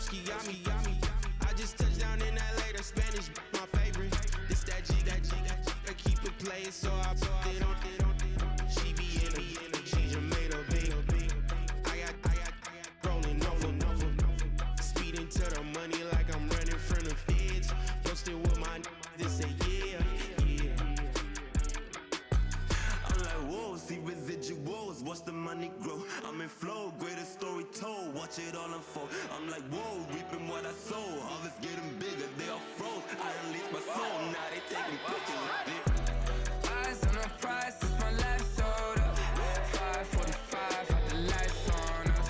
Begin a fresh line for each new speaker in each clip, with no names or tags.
broski, yummy. I just touched down in LA, the Spanish, my favorite. This that G, I keep it playing, so I put it on. She be in it, she just made a big. I got rolling over. Speeding to the money like I'm running from the feds. Posted with my this say yeah.
I'm like, whoa, see residuals, watch the money grow. I'm in flow, greatest story told, watch it all unfold. I'm like, whoa, reaping what I sow, harvest getting bigger, they all froze. I unleashed my soul, now they taking pictures of it.
Eyes on the prize, it's my last soda. 5:45, had the lights on us.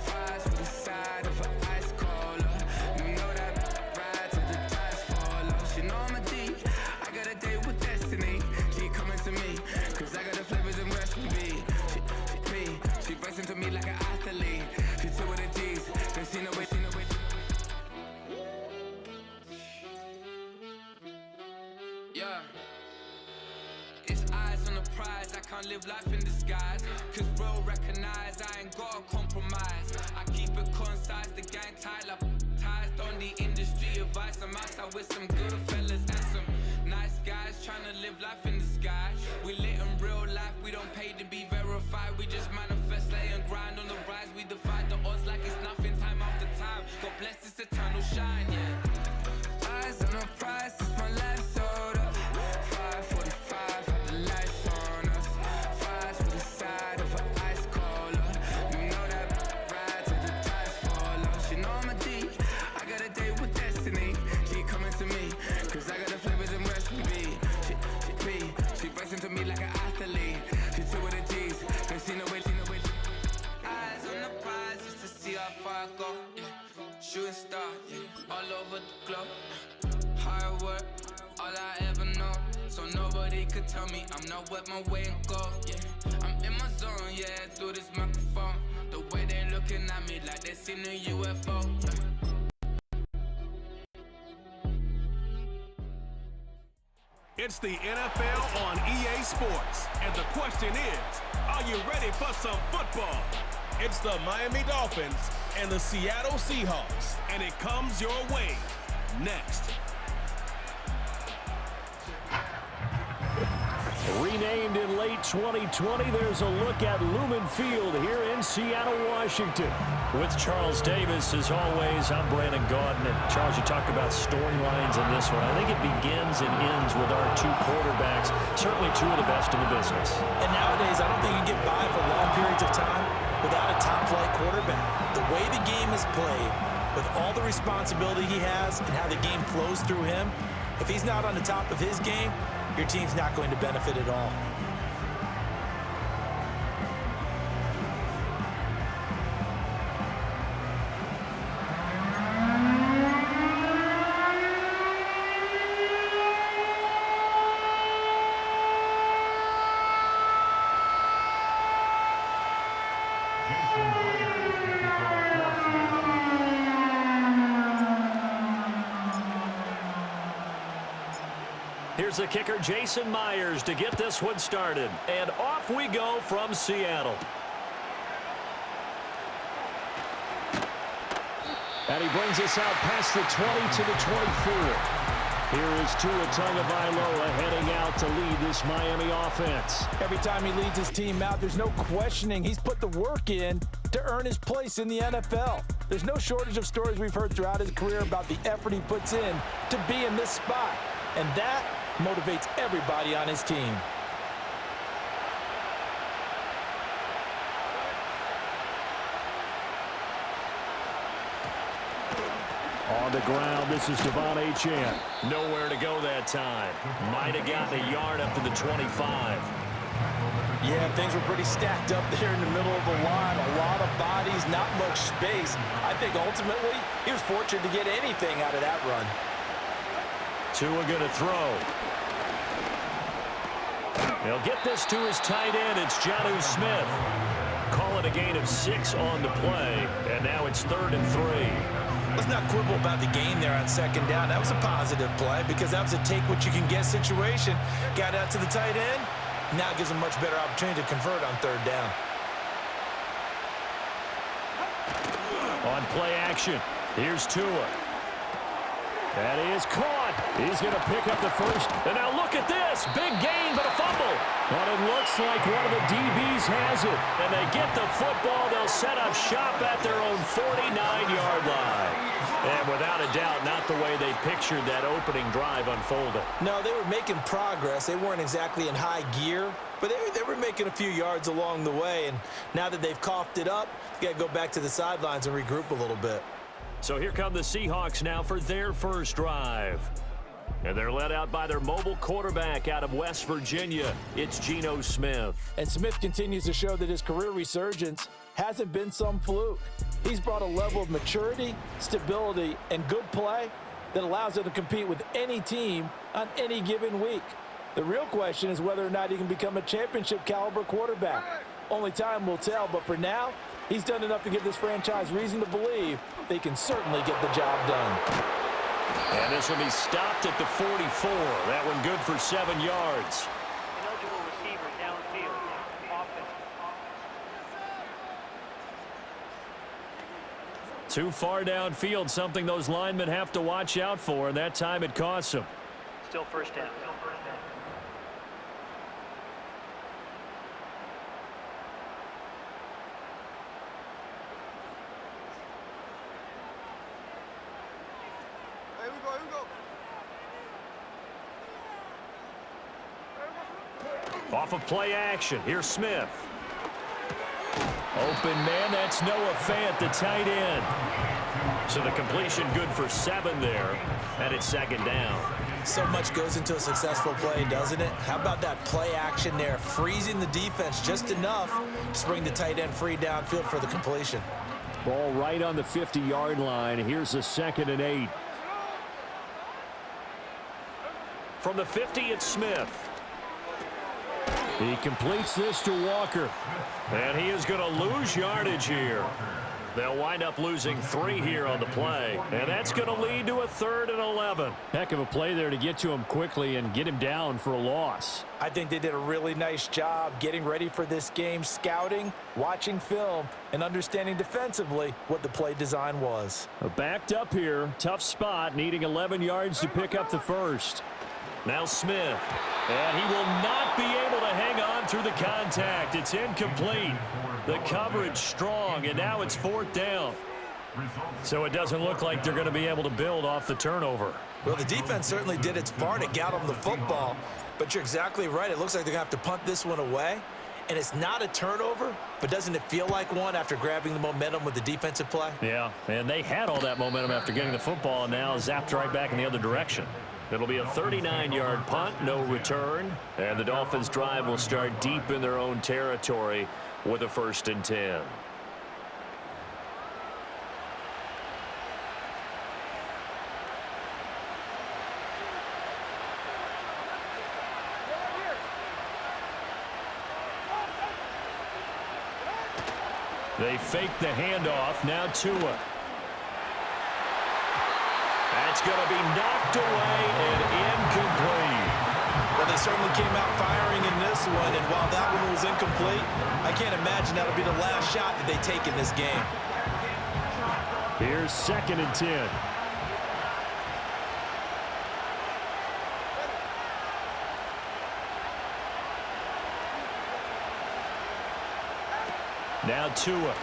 Fries with the side of an ice cola. You know that ride till the tires fall off. She know I'm a D, I got a date with destiny. She coming to me, cause I got the flavors and recipe. She racing to me like an athlete. She two with the G's, then she know it. Yeah. It's eyes on the prize, I can't live life in disguise. Cause real recognize I ain't gotta compromise. I keep it concise, the gang tight like ties on the industry advice. I'm outside with some good fellas and some nice guys trying to live life in the sky. We lit in real life, we don't pay to be verified. We just manifest, lay and grind on the rise. We defy the odds like it's nothing, time after time. God bless this eternal shine, yeah. Eyes on the prize, it's my life soda. 5:45, had the lights on us. Fries with the side of an ice cola. You know that ride till the tires fall off. She know I'm a D, I got a date with destiny. She coming to me, cause I got the flavors and recipe. She racing to me like an athlete. She two with the G's, cause she know it. Eyes on the prize just to see how far I go, yeah. Shooting star, yeah. All over the globe. Hard work, all I ever know. So nobody could tell me I'm not wet my way and go, yeah. I'm in my zone, yeah, through this microphone. The way they looking at me like they seen a UFO, yeah.
It's the NFL on EA Sports, and the question is, are you ready for some football? It's the Miami Dolphins and the Seattle Seahawks, and it comes your way next.
Renamed in late 2020, there's a look at Lumen Field here in Seattle, Washington. With Charles Davis, as always, I'm Brandon Gaudin. And Charles, you talked about storylines in this one. I think it begins and ends with our two quarterbacks, certainly two of the best in the business.
And nowadays, I don't think you get by for long periods of time without a top-flight quarterback. The way the game is played, with all the responsibility he has and how the game flows through him, if he's not on the top of his game, your team's not going to benefit at all.
Here's the kicker, Jason Myers, to get this one started. And off we go from Seattle. And he brings us out past the 20 to the 24. Here is Tagovaila heading out to lead this Miami offense.
Every time he leads his team out, there's no questioning. He's put the work in to earn his place in the NFL. There's no shortage of stories we've heard throughout his career about the effort he puts in to be in this spot. And that motivates everybody on his team.
On the ground, this is Devon Achane. Nowhere to go that time. Might have gotten a yard up to the 25.
Yeah, things were pretty stacked up there in the middle of the line. A lot of bodies, not much space. I think ultimately he was fortunate to get anything out of that run.
Tua going to throw. He'll get this to his tight end. It's Geno Smith. Call it a gain of 6 on the play, and now it's 3rd and 3.
Let's not quibble about the gain there on 2nd down. That was a positive play because that was a take-what-you-can-get situation. Got out to the tight end. Now gives him a much better opportunity to convert on 3rd down.
On play action, Here's Tua. That is caught. He's going to pick up the first. And now look at this. Big gain, but a fumble. But it looks like one of the DBs has it. And they get the football. They'll set up shop at their own 49-yard line. And without a doubt, not the way they pictured that opening drive unfolding.
No, they were making progress. They weren't exactly in high gear, but they were making a few yards along the way. And now that they've coughed it up, you got to go back to the sidelines and regroup a little bit.
So here come the Seahawks now for their first drive. And they're led out by their mobile quarterback out of West Virginia. It's Geno Smith.
And Smith continues to show that his career resurgence hasn't been some fluke. He's brought a level of maturity, stability, and good play that allows him to compete with any team on any given week. The real question is whether or not he can become a championship-caliber quarterback. Only time will tell, but for now, he's done enough to give this franchise reason to believe they can certainly get the job done.
And this will be stopped at the 44. That one good for 7 yards.
Eligible receiver downfield. Offense.
Too far downfield, something those linemen have to watch out for, and that time it costs them.
Still first down.
Off of play action, here's Smith. Open man, that's Noah Fant, the tight end. So the completion good for 7 there, and it's second down.
So much goes into a successful play, doesn't it? How about that play action there, freezing the defense just enough to bring the tight end free downfield for the completion.
Ball right on the 50-yard line. Here's a 2nd and 8. From the 50, it's Smith. He completes this to Walker. And he is going to lose yardage here. They'll wind up losing 3 here on the play. And that's going to lead to a 3rd and 11. Heck of a play there to get to him quickly and get him down for a loss.
I think they did a really nice job getting ready for this game, scouting, watching film, and understanding defensively what the play design was.
Backed up here, tough spot, needing 11 yards to pick up the first. Now Smith, and he will not be able to hang on through the contact. It's incomplete. The coverage strong, and now it's 4th down. So it doesn't look like they're going to be able to build off the turnover.
Well, the defense certainly did its part to get them the football, but you're exactly right. It looks like they're going to have to punt this one away, and it's not a turnover, but doesn't it feel like one after grabbing the momentum with the defensive play?
Yeah, and they had all that momentum after getting the football, and now zapped right back in the other direction. It'll be a 39-yard punt, no return, and the Dolphins' drive will start deep in their own territory with a 1st and 10. They fake the handoff, now Tua. That's going to be knocked away and incomplete.
Well, they certainly came out firing in this one, and while that one was incomplete, I can't imagine that'll be the last shot that they take in this game.
Here's 2nd and 10. Now Tua.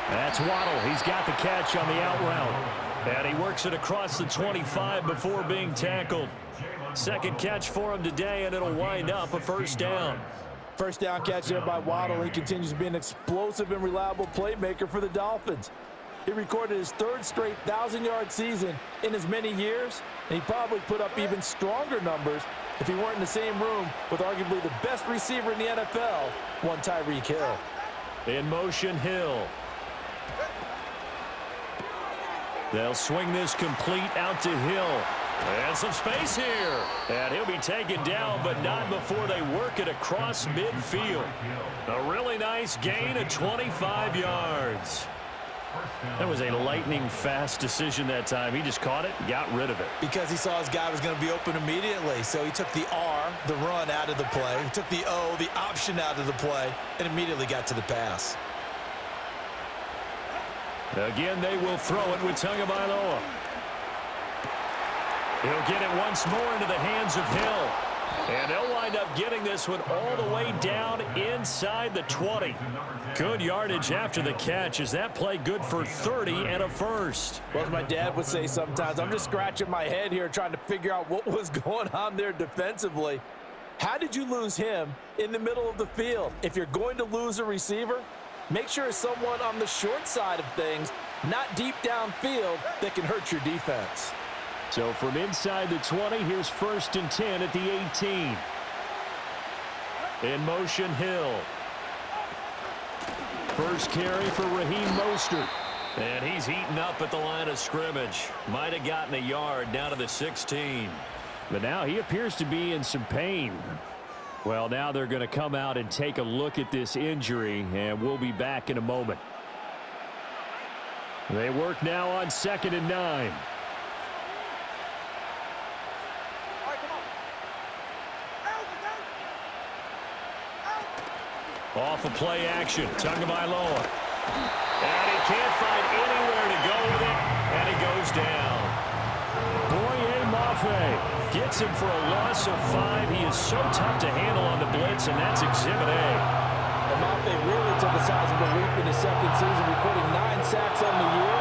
That's Waddle. He's got the catch on the out route. And he works it across the 25 before being tackled. 2nd catch for him today, and it'll wind up a 1st down.
First down catch there by Waddle. He continues to be an explosive and reliable playmaker for the Dolphins. He recorded his 3rd straight 1,000-yard season in as many years, and he probably put up even stronger numbers if he weren't in the same room with arguably the best receiver in the NFL, one Tyreek Hill.
In motion, Hill. They'll swing this complete out to Hill. And some space here. And he'll be taken down, but not before they work it across midfield. A really nice gain of 25 yards. That was a lightning-fast decision that time. He just caught it and got rid of it.
Because he saw his guy was going to be open immediately. So he took the R, the run, out of the play. He took the O, the option, out of the play, and immediately got to the pass.
Again, they will throw it with Tagovaila. He'll get it once more into the hands of Hill. And they'll wind up getting this one all the way down inside the 20. Good yardage after the catch. Is that play good for 30 and a first?
Well, as my dad would say sometimes, I'm just scratching my head here trying to figure out what was going on there defensively. How did you lose him in the middle of the field? If you're going to lose a receiver, make sure it's someone on the short side of things, not deep downfield, that can hurt your defense.
So from inside the 20, here's 1st and 10 at the 18. In motion, Hill. First carry for Raheem Mostert. And he's eaten up at the line of scrimmage. Might have gotten a yard down to the 16. But now he appears to be in some pain. Well, now they're going to come out and take a look at this injury, and we'll be back in a moment. They work now on 2nd and 9. Off of play action, Tagovaila. And he can't find anywhere to go with it, and he goes down. Mafe gets him for a loss of 5. He is so tough to handle on the blitz, and that's Exhibit A.
And Mafe really took a sizable leap in his second season, recording 9 sacks on the year,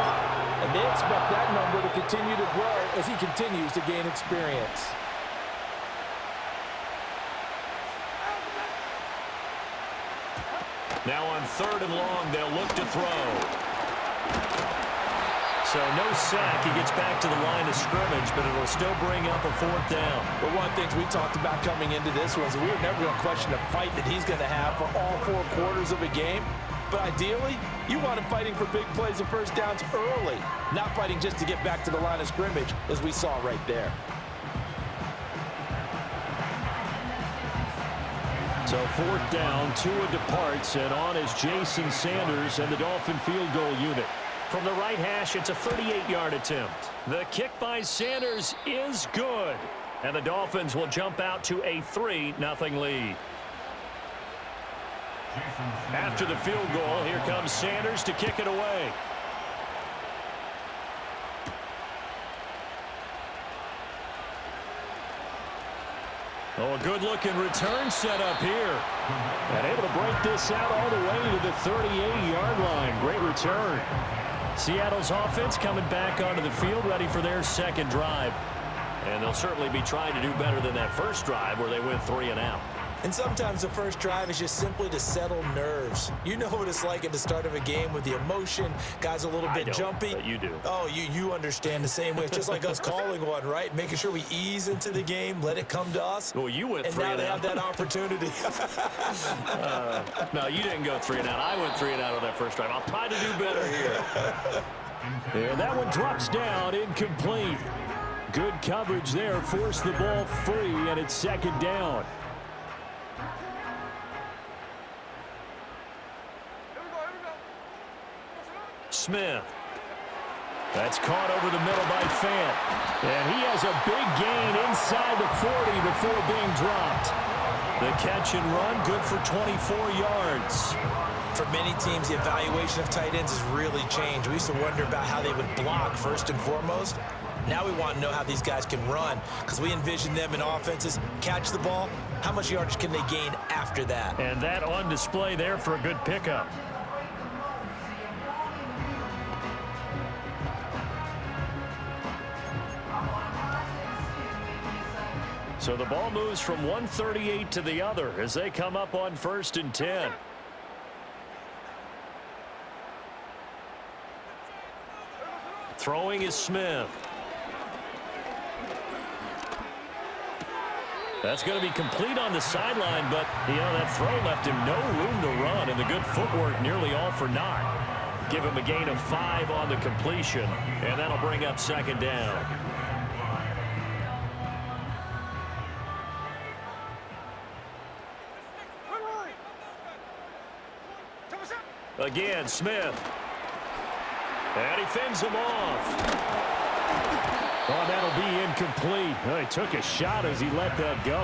and they expect that number to continue to grow as he continues to gain experience.
Now on 3rd and long, they'll look to throw. So no sack. He gets back to the line of scrimmage, but it'll still bring up a 4th down.
But one of the things we talked about coming into this was we were never going to question the fight that he's going to have for all 4 quarters of a game. But ideally, you want him fighting for big plays and first downs early, not fighting just to get back to the line of scrimmage, as we saw right there.
So 4th down, Tua departs, and on is Jason Sanders and the Dolphin field goal unit. From the right hash, it's a 38-yard attempt. The kick by Sanders is good, and the Dolphins will jump out to a 3-0 lead. After the field goal, here comes Sanders to kick it away. Oh, a good-looking return set up here. And able to break this out all the way to the 38-yard line. Great return. Seattle's offense coming back onto the field, ready for their 2nd drive. And they'll certainly be trying to do better than that first drive where they went 3 and out.
And sometimes the first drive is just simply to settle nerves. You know what it's like at the start of a game with the emotion. Guys a little bit jumpy.
But you do.
Oh, you understand the same way. It's just like us calling one, right? Making sure we ease into the game, let it come to us.
Well, you went 3
and out. And now they have that opportunity.
No, you didn't go 3 and out. I went 3 and out on that first drive. I'll try to do better here. And that one drops down, incomplete. Good coverage there. Forced the ball free, and it's 2nd down. Smith. That's caught over the middle by Fant. And he has a big gain inside the 40 before being dropped. The catch and run, good for 24 yards.
For many teams, the evaluation of tight ends has really changed. We used to wonder about how they would block first and foremost. Now we want to know how these guys can run, because we envision them in offenses catch the ball. How much yardage can they gain after that?
And that on display there for a good pickup. So the ball moves from 138 to the other as they come up on 1st and 10. Throwing is Smith. That's going to be complete on the sideline, but, that throw left him no room to run, and the good footwork nearly all for naught. Give him a gain of 5 on the completion, and that'll bring up 2nd down. Again, Smith. And he fends him off. Oh, that'll be incomplete. Oh, he took a shot as he let that go.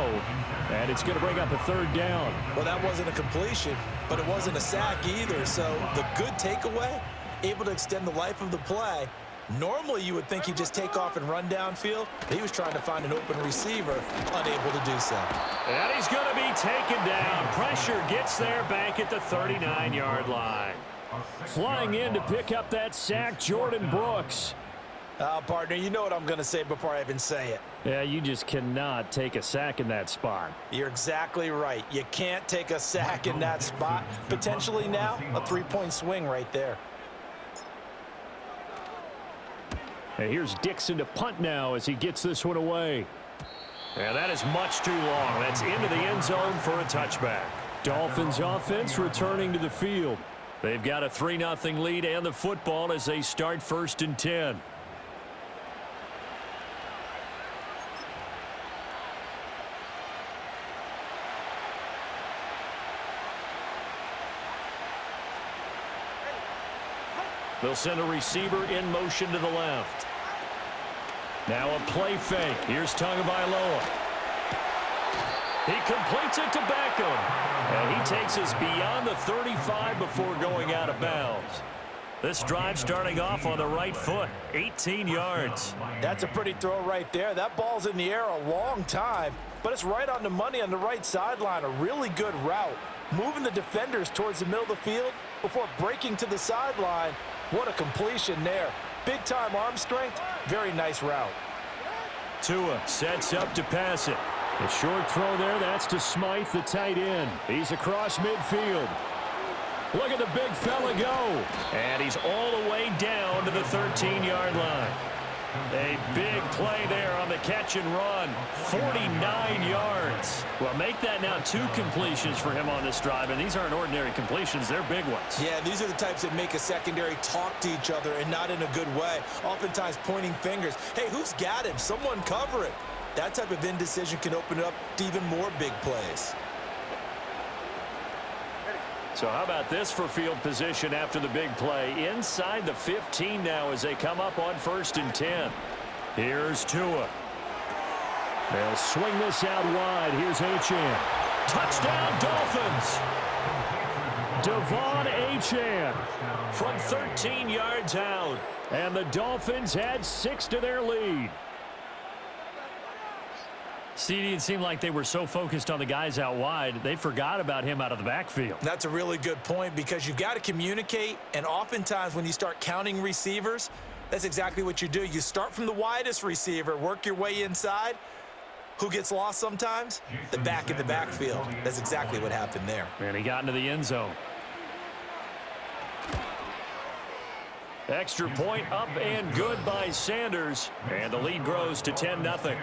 And it's going to bring up a 3rd down.
Well, that wasn't a completion, but it wasn't a sack either. So the good takeaway, able to extend the life of the play. Normally, you would think he'd just take off and run downfield, but he was trying to find an open receiver, unable to do so.
And he's going to be taken down. Pressure gets there back at the 39-yard line. Flying in to pick up that sack, Jordan Brooks.
Partner, you know what I'm going to say before I even say it.
Yeah, you just cannot take a sack in that spot.
You're exactly right. You can't take a sack in that spot. Potentially now, a 3-point swing right there.
And here's Dixon to punt now as he gets this one away. Yeah, that is much too long. That's into the end zone for a touchback. Dolphins offense returning to the field. They've got a 3-0 lead and the football as they start 1st and 10. They'll send a receiver in motion to the left. Now a play fake. Here's Tagovaila. He completes it to Beckham. And he takes us beyond the 35 before going out of bounds. This drive starting off on the right foot. 18 yards.
That's a pretty throw right there. That ball's in the air a long time, but it's right on the money on the right sideline. A really good route. Moving the defenders towards the middle of the field before breaking to the sideline. What a completion there. Big-time arm strength. Very nice route.
Tua sets up to pass it. A short throw there. That's to Smythe, the tight end. He's across midfield. Look at the big fella go. And he's all the way down to the 13-yard line. A big play there on the catch and run. 49 yards. Well, make that now 2 completions for him on this drive, and these aren't ordinary completions. They're big ones.
Yeah, these are the types that make a secondary talk to each other and not in a good way. Oftentimes pointing fingers. Hey, who's got him? Someone cover it. That type of indecision can open it up to even more big plays.
So how about this for field position after the big play? Inside the 15 now as they come up on 1st and 10. Here's Tua. They'll swing this out wide. Here's Achane. Touchdown, Dolphins. Devon Achane from 13 yards out. And the Dolphins add 6 to their lead. CD, it seemed like they were so focused on the guys out wide, they forgot about him out of the backfield.
That's a really good point because you've got to communicate, and oftentimes when you start counting receivers, that's exactly what you do. You start from the widest receiver, work your way inside. Who gets lost sometimes? The back in the backfield. That's exactly what happened there.
And he got into the end zone. Extra point up and good by Sanders, and the lead grows to 10-0.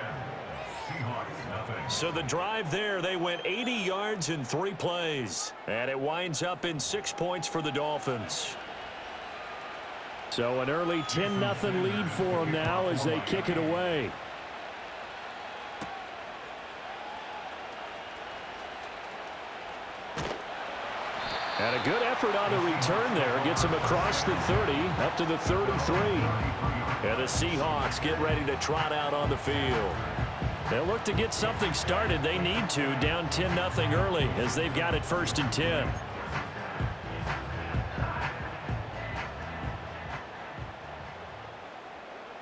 So the drive there, they went 80 yards in 3 plays. And it winds up in 6 points for the Dolphins. So an early 10-0 lead for them now as they kick it away. And a good effort on the return there. Gets him across the 30, up to the 33. And the Seahawks get ready to trot out on the field. They'll look to get something started. They need to, down 10-0 early as they've got it 1st and 10.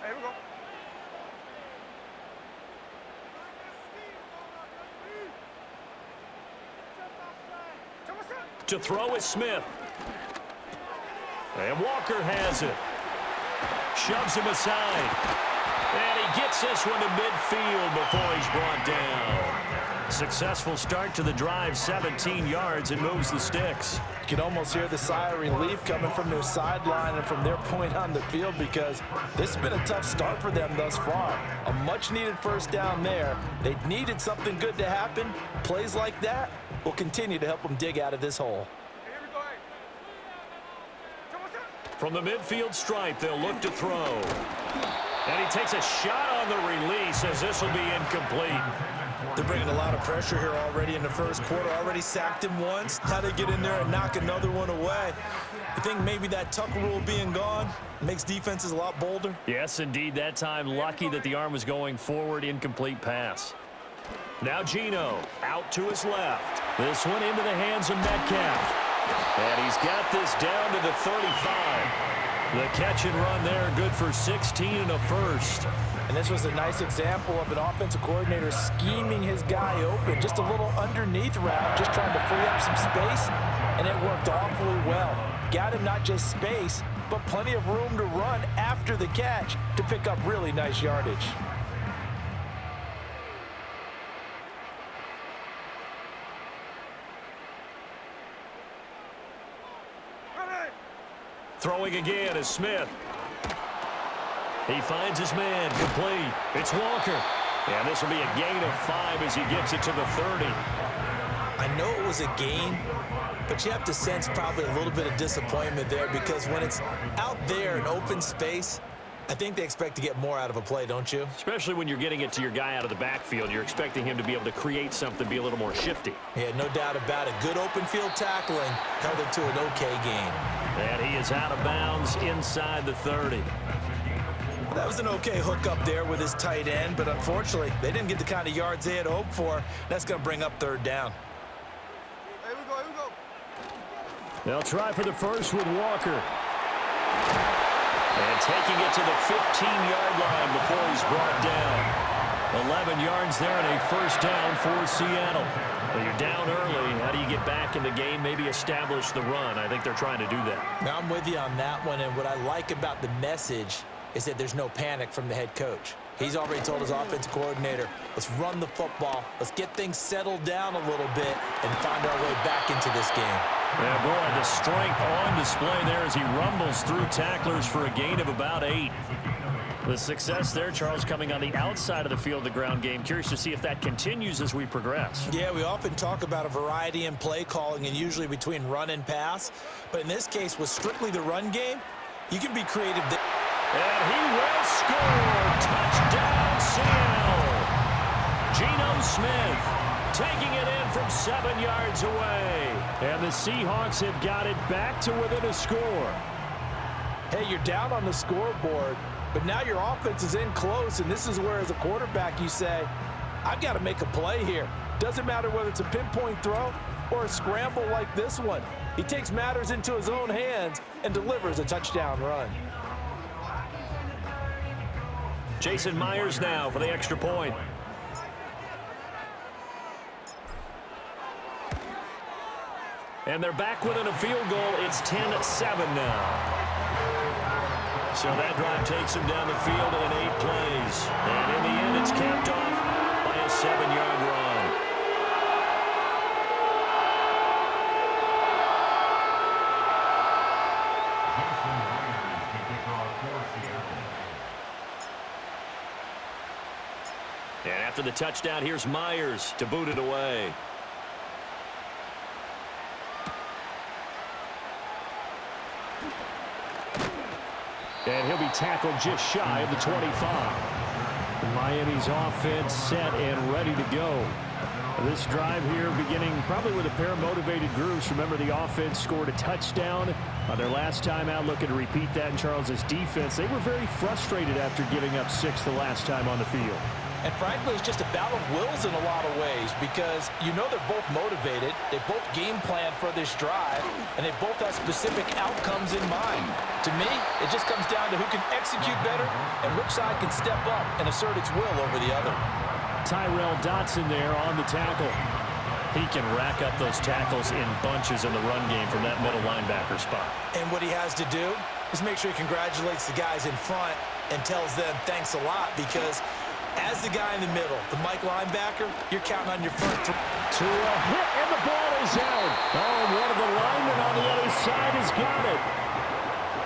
Here we go.
To throw is Smith. And Walker has it. Shoves him aside. And he gets this one to midfield before he's brought down. Successful start to the drive, 17 yards, and moves the sticks.
You can almost hear the sigh of relief coming from their sideline and from their point on the field because this has been a tough start for them thus far. A much-needed first down there. They needed something good to happen. Plays like that will continue to help them dig out of this hole.
From the midfield stripe, they'll look to throw. And he takes a shot on the release as this will be incomplete.
They're bringing a lot of pressure here already in the first quarter. Already sacked him once. How they get in there and knock another one away. I think maybe that tuck rule being gone makes defenses a lot bolder.
Yes, indeed. That time, lucky that the arm was going forward. Incomplete pass. Now Geno out to his left. This one into the hands of Metcalf. And he's got this down to the 35. The catch and run there, good for 16 and a first.
And this was a nice example of an offensive coordinator scheming his guy open. Just a little underneath route, just trying to free up some space, and it worked awfully well. Got him not just space, but plenty of room to run after the catch to pick up really nice yardage.
Throwing again is Smith. He finds his man, complete. It's Walker. And this will be a gain of 5 as he gets it to the 30.
I know it was a gain, but you have to sense probably a little bit of disappointment there because when it's out there in open space, I think they expect to get more out of a play, don't you?
Especially when you're getting it to your guy out of the backfield. You're expecting him to be able to create something, be a little more shifty.
Yeah, no doubt about it. Good open field tackling held it to an okay gain.
And he is out of bounds inside the 30.
That was an okay hook up there with his tight end, but unfortunately, they didn't get the kind of yards they had hoped for. That's going to bring up third down.
Here we go.
They'll try for the first with Walker. And taking it to the 15-yard line before he's brought down. 11 yards there and a first down for Seattle. Well, you're down early. How do you get back in the game? Maybe establish the run. I think they're trying to do that.
Now, I'm with you on that one, and what I like about the message is that there's no panic from the head coach. He's already told his offensive coordinator, let's run the football, let's get things settled down a little bit and find our way back into this game.
Yeah, boy, the strength on display there as he rumbles through tacklers for a gain of about 8. The success there, Charles, coming on the outside of the field, the ground game. Curious to see if that continues as we progress.
Yeah, we often talk about a variety in play calling and usually between run and pass. But in this case, with strictly the run game, you can be creative.
And he will score. Touchdown, Seattle. Geno Smith taking it in from 7 yards away. And the Seahawks have got it back to within a score.
Hey, you're down on the scoreboard, but now your offense is in close, and this is where, as a quarterback, you say, I've got to make a play here. Doesn't matter whether it's a pinpoint throw or a scramble like this one. He takes matters into his own hands and delivers a touchdown run.
Jason Myers now for the extra point. And they're back within a field goal. It's 10-7 now. So that drive takes him down the field in 8 plays. And in the end, it's capped off by a 7-yard run. And after the touchdown, here's Myers to boot it away. And he'll be tackled just shy of the 25. Miami's offense set and ready to go. This drive here beginning probably with a pair of motivated groups. Remember, the offense scored a touchdown on their last time out. Looking to repeat that in Charles's defense. They were very frustrated after giving up 6 the last time on the field.
And frankly, it's just a battle of wills in a lot of ways because you know they're both motivated, they both game plan for this drive, and they both have specific outcomes in mind. To me, it just comes down to who can execute better and which side can step up and assert its will over the other.
Tyrell Dotson there on the tackle. He can rack up those tackles in bunches in the run game from that middle linebacker spot.
And what he has to do is make sure he congratulates the guys in front and tells them thanks a lot because as the guy in the middle, the Mike linebacker, you're counting on your front three.
To a hit, and the ball is out. Oh, one of the linemen on the other side has got it.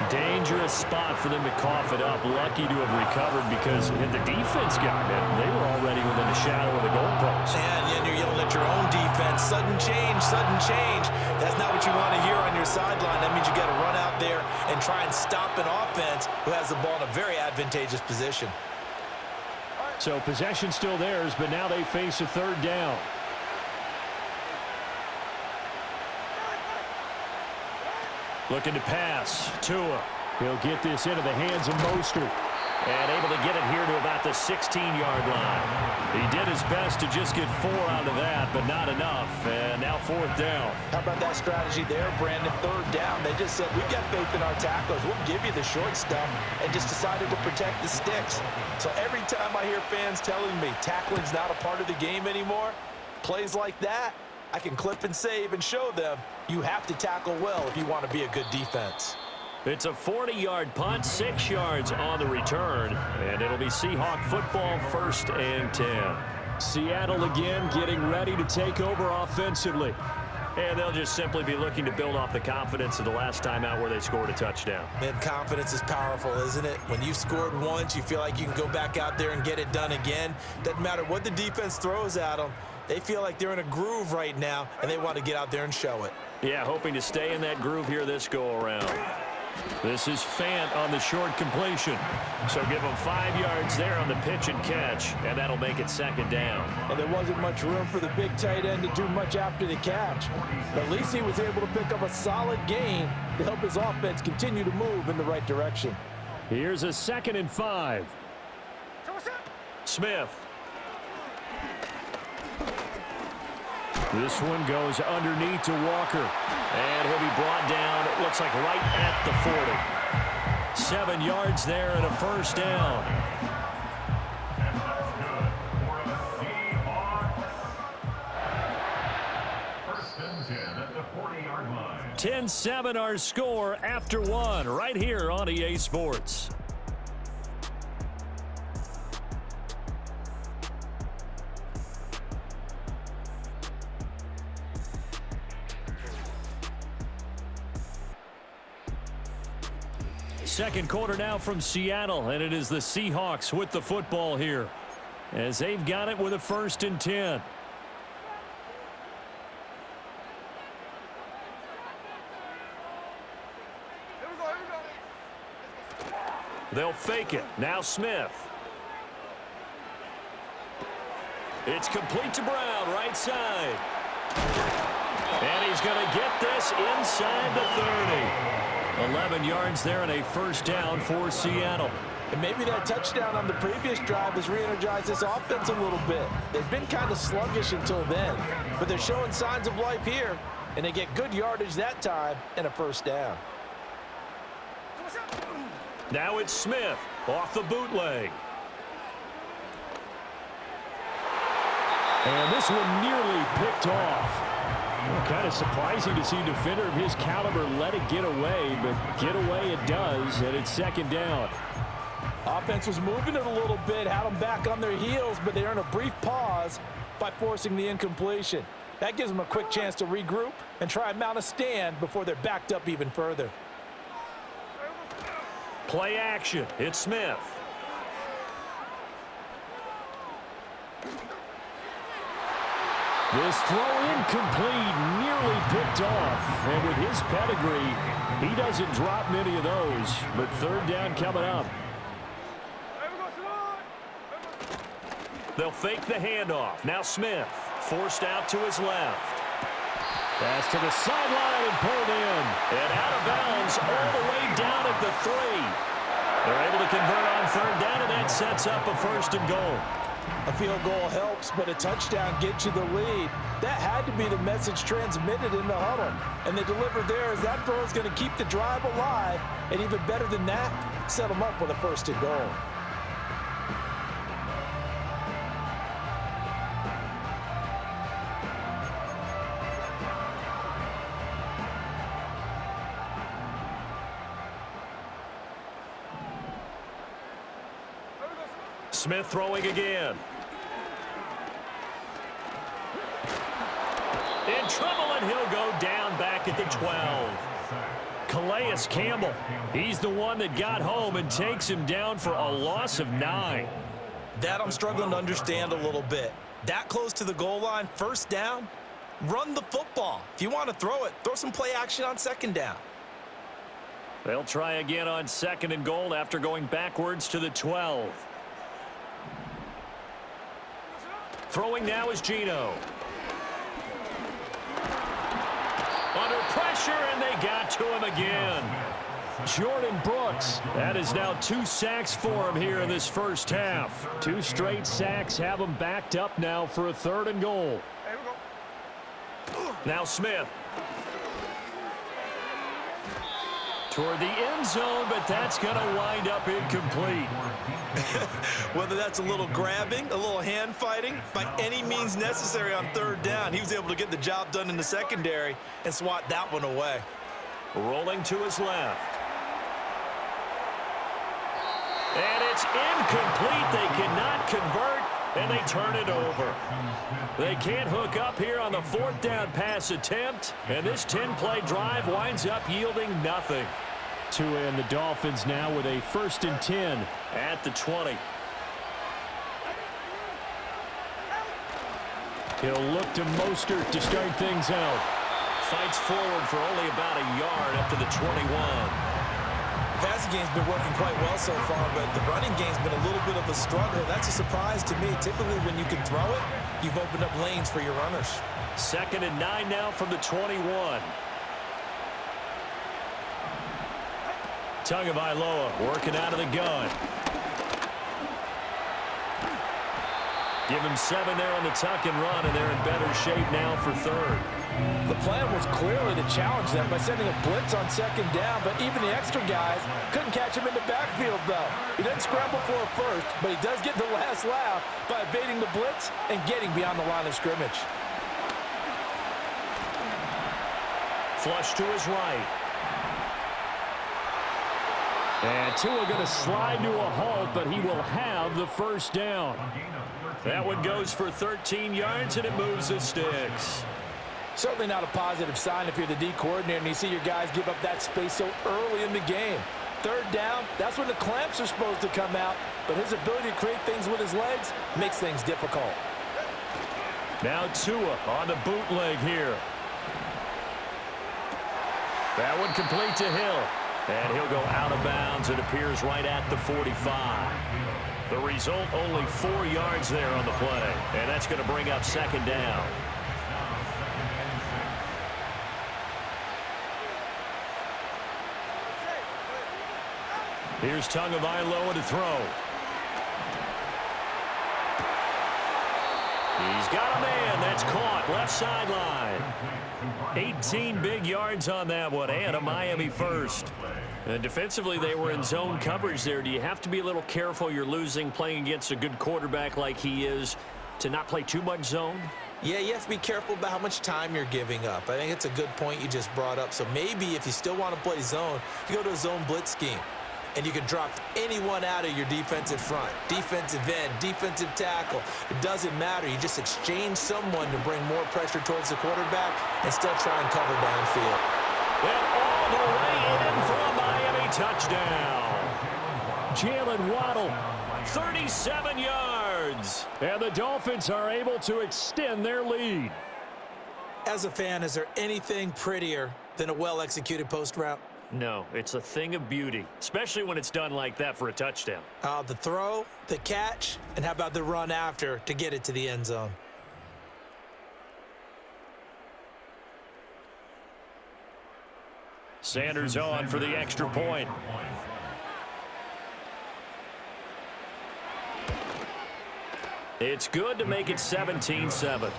Dangerous spot for them to cough it up. Lucky to have recovered because had the defense got it, they were already within the shadow of the goalpost.
And you're yelling at your own defense. Sudden change, sudden change. That's not what you want to hear on your sideline. That means you got to run out there and try and stop an offense who has the ball in a very advantageous position.
So possession still theirs, but now they face a third down. Looking to pass. Tua. He'll get this into the hands of Mostert. And able to get it here to about the 16-yard line. He did his best to just get 4 out of that, but not enough. And now 4th down.
How about that strategy there, Brandon? 3rd down. They just said, we've got faith in our tacklers. We'll give you the short stuff, and just decided to protect the sticks. So every time I hear fans telling me tackling's not a part of the game anymore, plays like that, I can clip and save and show them you have to tackle well if you want to be a good defense.
It's a 40-yard punt, 6 yards on the return, and it'll be Seahawk football, 1st and 10. Seattle again getting ready to take over offensively. And they'll just simply be looking to build off the confidence of the last time out where they scored a touchdown.
And confidence is powerful, isn't it? When you've scored once, you feel like you can go back out there and get it done again. Doesn't matter what the defense throws at them. They feel like they're in a groove right now, and they want to get out there and show it.
Yeah, hoping to stay in that groove here this go-around. This is Fant on the short completion. So give him 5 yards there on the pitch and catch, and that'll make it 2nd down.
And there wasn't much room for the big tight end to do much after the catch. But at least he was able to pick up a solid gain to help his offense continue to move in the right direction.
Here's a 2nd and 5. Smith. This one goes underneath to Walker. And he'll be brought down, it looks like right at the 40. 7 yards there and a 1st down. 10-7 our score after 1 right here on EA Sports. Second quarter now from Seattle, and it is the Seahawks with the football here as they've got it with a 1st and 10. They'll fake it. Now Smith. It's complete to Brown, right side. And he's going to get this inside the 30. 11 yards there and a 1st down for Seattle.
And maybe that touchdown on the previous drive has re-energized this offense a little bit. They've been kind of sluggish until then, but they're showing signs of life here, and they get good yardage that time and a 1st down.
Now it's Smith off the bootleg. And this one nearly picked off. Kind of surprising to see a defender of his caliber let it get away, but get away it does, and it's 2nd down.
Offense was moving it a little bit, had them back on their heels, but they earned a brief pause by forcing the incompletion. That gives them a quick chance to regroup and try and mount a stand before they're backed up even further.
Play action. It's Smith. This throw incomplete, nearly picked off. And with his pedigree, he doesn't drop many of those. But 3rd down coming up. They'll fake the handoff. Now Smith, forced out to his left. Pass to the sideline and pulled in. And out of bounds all the way down at the 3. They're able to convert on 3rd down, and that sets up a 1st and goal.
A field goal helps, but a touchdown gets you the lead. That had to be the message transmitted in the huddle. And they delivered there as that throw is going to keep the drive alive. And even better than that, set them up with a 1st and goal.
Smith throwing again. In trouble, and he'll go down back at the 12. Calais Campbell, he's the one that got home and takes him down for a loss of 9.
That I'm struggling to understand a little bit. That close to the goal line, 1st down, run the football. If you want to throw it, throw some play action on 2nd down.
They'll try again on 2nd and goal after going backwards to the 12. Throwing now is Geno. Under pressure, and they got to him again. Jordan Brooks. That is now 2 sacks for him here in this first half. 2 straight sacks have him backed up now for a 3rd and goal.
Here we go.
Now Smith. Toward the end zone, but that's going to wind up incomplete.
Whether that's a little grabbing, a little hand fighting, by any means necessary on 3rd down, he was able to get the job done in the secondary and swat that one away.
Rolling to his left. And it's incomplete. They cannot convert, and they turn it over. They can't hook up here on the 4th down pass attempt, and this 10-play drive winds up yielding nothing. Tua and the Dolphins now with a 1st and 10 at the 20. He'll look to Mostert to start things out. Fights forward for only about a yard up to the 21.
The passing game's been working quite well so far, but the running game's been a little bit of a struggle. That's a surprise to me. Typically, when you can throw it, you've opened up lanes for your runners.
2nd and 9 now from the 21. Tagovaila working out of the gun. Give him 7 there on the tuck and run, and they're in better shape now for 3rd.
The plan was clearly to challenge them by sending a blitz on 2nd down, but even the extra guys couldn't catch him in the backfield, though. He didn't scramble for a first, but he does get the last laugh by evading the blitz and getting beyond the line of scrimmage.
Flush to his right. And Tua going to slide to a halt, but he will have the 1st down. That one goes for 13 yards, and it moves the sticks.
Certainly not a positive sign if you're the D coordinator and you see your guys give up that space so early in the game. 3rd down, that's when the clamps are supposed to come out, but his ability to create things with his legs makes things difficult.
Now Tua on the bootleg here. That one complete to Hill. And he'll go out of bounds. It appears right at the 45. The result, only 4 yards there on the play. And that's going to bring up 2nd down. Here's Tagovaila to throw. He's got a man. That's caught. Left sideline. 18 big yards on that one, and a Miami 1st. And defensively, they were in zone coverage there. Do you have to be a little careful? You're losing playing against a good quarterback like he is to not play too much zone?
Yeah, you have to be careful about how much time you're giving up. I think it's a good point you just brought up. So maybe if you still want to play zone, you go to a zone blitz scheme. And you can drop anyone out of your defensive front, defensive end, defensive tackle. It doesn't matter. You just exchange someone to bring more pressure towards the quarterback and still try and cover downfield.
And all the way in for a Miami touchdown. Jalen Waddle, 37 yards. And the Dolphins are able to extend their lead.
As a fan, is there anything prettier than a well-executed post route?
No, it's a thing of beauty, especially when it's done like that for a touchdown.
The throw, the catch, and how about the run after to get it to the end zone?
Sanders on for the extra point. It's good to make it 17-7.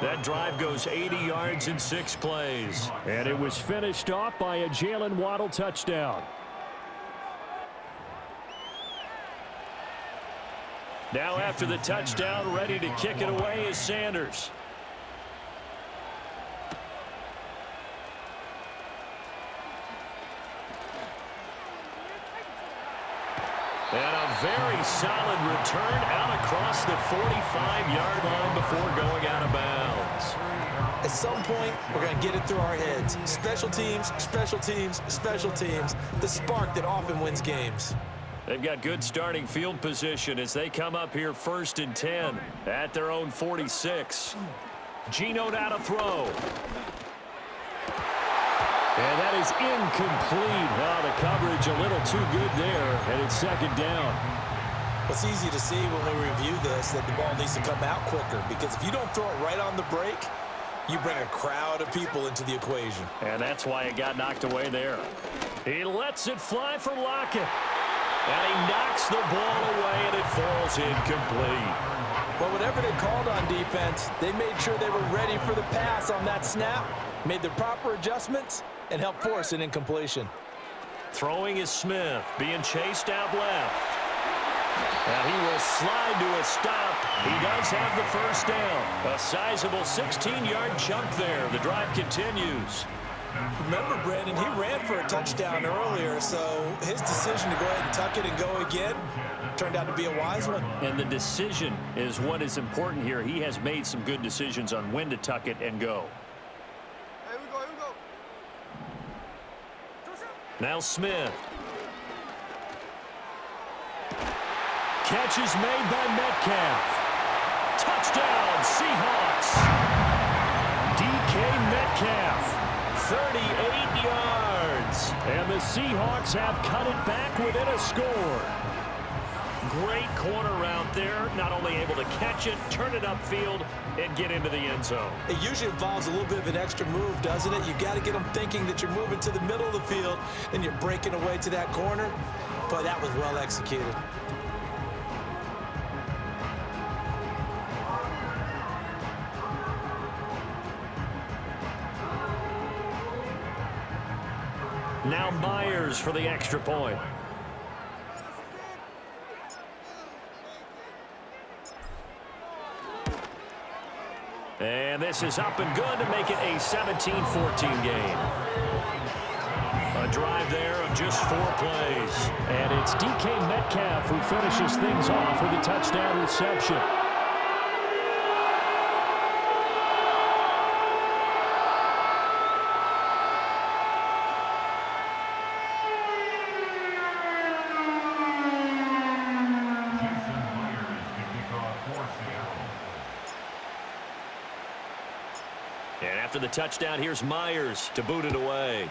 That drive goes 80 yards in 6 plays. And it was finished off by a Jalen Waddle touchdown. Now after the touchdown, ready to kick it away is Sanders. And a very solid return out across the 45-yard line before going out of bounds.
At some point, we're going to get it through our heads. Special teams, special teams, special teams. The spark that often wins games.
They've got good starting field position as they come up here 1st and 10 at their own 46. Geno now to throw. And that is incomplete. The coverage a little too good there, and it's 2nd down.
It's easy to see when we review this that the ball needs to come out quicker, because if you don't throw it right on the break, you bring a crowd of people into the equation.
And that's why it got knocked away there. He lets it fly for Lockett. And he knocks the ball away, and it falls incomplete.
Well, whatever they called on defense, they made sure they were ready for the pass on that snap, made the proper adjustments, and helped force an incompletion.
Throwing is Smith, being chased out left. And he will slide to a stop. He does have the first down. A sizable 16-yard chunk there. The drive continues.
Remember, Brandon, he ran for a touchdown earlier, so his decision to go ahead and tuck it and go again turned out to be a wise one.
And the decision is what is important here. He has made some good decisions on when to tuck it and go.
Here we go.
Now Smith. Catch is made by Metcalf. Touchdown, Seahawks. DK Metcalf. 38 yards. And the Seahawks have cut it back within a score. Great corner route there. Not only able to catch it, turn it upfield, and get into the end zone.
It usually involves a little bit of an extra move, doesn't it? You got to get them thinking that you're moving to the middle of the field and you're breaking away to that corner. But that was well executed.
Now Myers for the extra point. And this is up and good to make it a 17-14 game. A drive there of just 4 plays.
And it's DK Metcalf who finishes things off with a touchdown reception.
And after the touchdown, here's Myers to boot it away.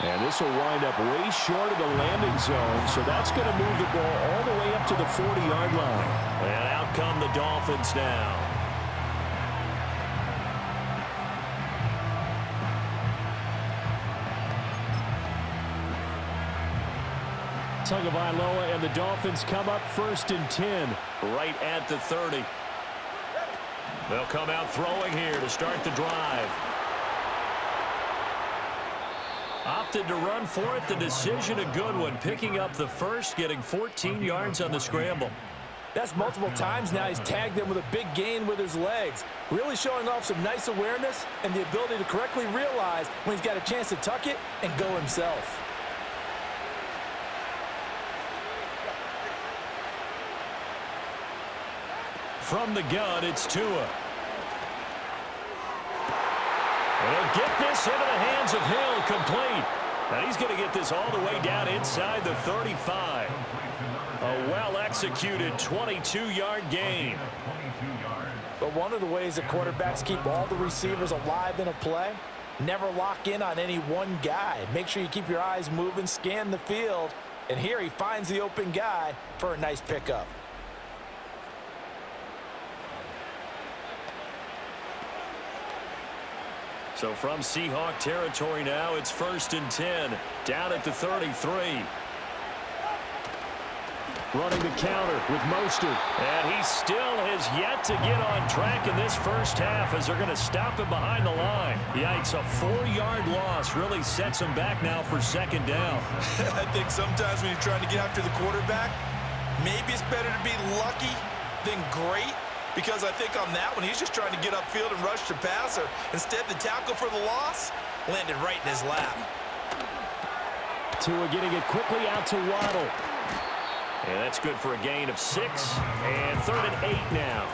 And this will wind up way short of the landing zone, so that's going to move the ball all the way up to the 40-yard line.
And out come the Dolphins now.
Tagovaila and the Dolphins come up 1st and 10.
Right at the 30. They'll come out throwing here to start the drive. Opted to run for it. The decision a good one. Picking up the first, getting 14 yards on the scramble.
That's multiple times now he's tagged them with a big gain with his legs. Really showing off some nice awareness and the ability to correctly realize when he's got a chance to tuck it and go himself.
From the gun, it's Tua. And he'll get this into the hands of Hill, complete. Now he's going to get this all the way down inside the 35. A well-executed 22-yard gain.
But one of the ways that quarterbacks keep all the receivers alive in a play, never lock in on any one guy. Make sure you keep your eyes moving, scan the field, and here he finds the open guy for a nice pickup.
So from Seahawk territory now, it's 1st and 10. Down at the 33.
Running the counter with Mostert.
And he still has yet to get on track in this first half as they're going to stop him behind the line. Yikes, a 4-yard loss really sets him back now for 2nd down.
I think sometimes when you're trying to get after the quarterback, maybe it's better to be lucky than great. Because I think on that one, he's just trying to get upfield and rush the passer. Instead, the tackle for the loss landed right in his lap.
Tua getting it quickly out to Waddle.
And that's good for a gain of 6. And 3rd and 8 now.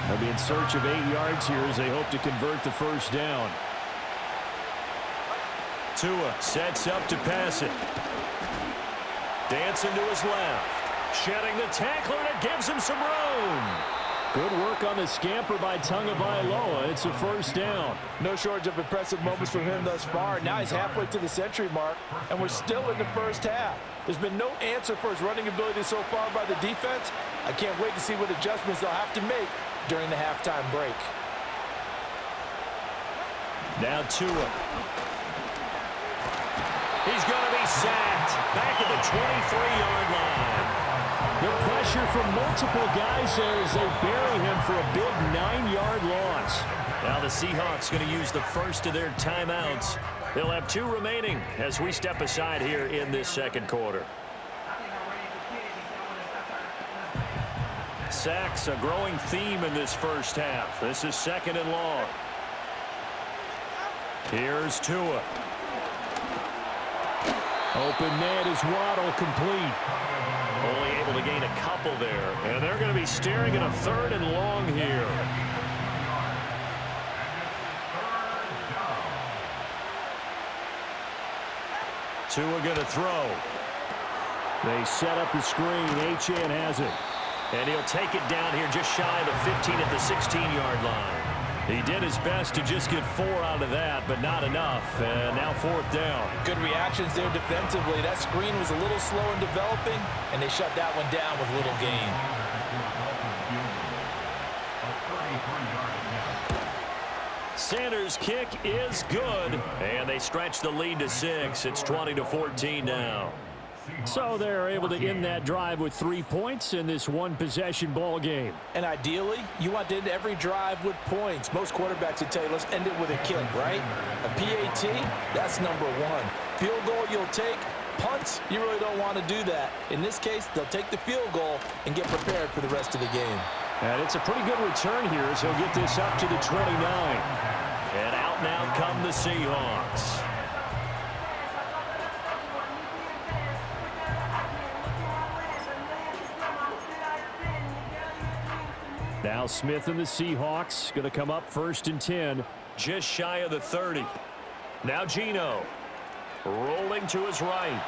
They'll be in search of 8 yards here as they hope to convert the first down.
Tua sets up to pass it. Dancing to his left. Shedding the tackler, and it gives him some room. Good work on the scamper by Tagovaila. It's a first down.
No shortage of impressive moments from him thus far. Now he's halfway to the century mark, and we're still in the first half. There's been no answer for his running ability so far by the defense. I can't wait to see what adjustments they'll have to make during the halftime break.
Now Tua. He's going to be sacked back at the 23-yard line. The pressure from multiple guys as they bury him for a big 9-yard loss. Now the Seahawks going to use the first of their timeouts. They'll have 2 remaining as we step aside here in this second quarter. Sacks, a growing theme in this first half. This is 2nd and long. Here's Tua. Open man is Waddle, complete. Only able to gain a couple there. And they're going to be staring at a 3rd and long here. Tua going to throw. They set up the screen. Achane has it. And he'll take it down here just shy of the 15 at the 16-yard line. He did his best to just get 4 out of that, but not enough. And now 4th down.
Good reactions there defensively. That screen was a little slow in developing, and they shut that one down with little gain.
Sanders' kick is good, and they stretch the lead to 6. It's 20-14 now. So they're able to end that drive with 3 points in this one-possession ball game.
And ideally, you want to end every drive with points. Most quarterbacks would tell you, let's end it with a kick, right? A PAT, that's number 1. Field goal you'll take. Punts, you really don't want to do that. In this case, they'll take the field goal and get prepared for the rest of the game.
And it's a pretty good return here as he'll get this up to the 29. And out now come the Seahawks. Now Smith and the Seahawks going to come up 1st and 10, just shy of the 30. Now Geno rolling to his right.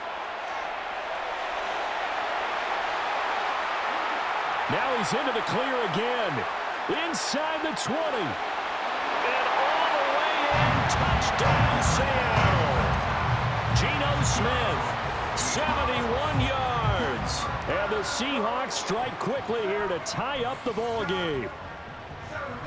Now he's into the clear again. Inside the 20. And all the way in. Touchdown, Seattle. Geno Smith, 71 yards. And the Seahawks strike quickly here to tie up the ball game.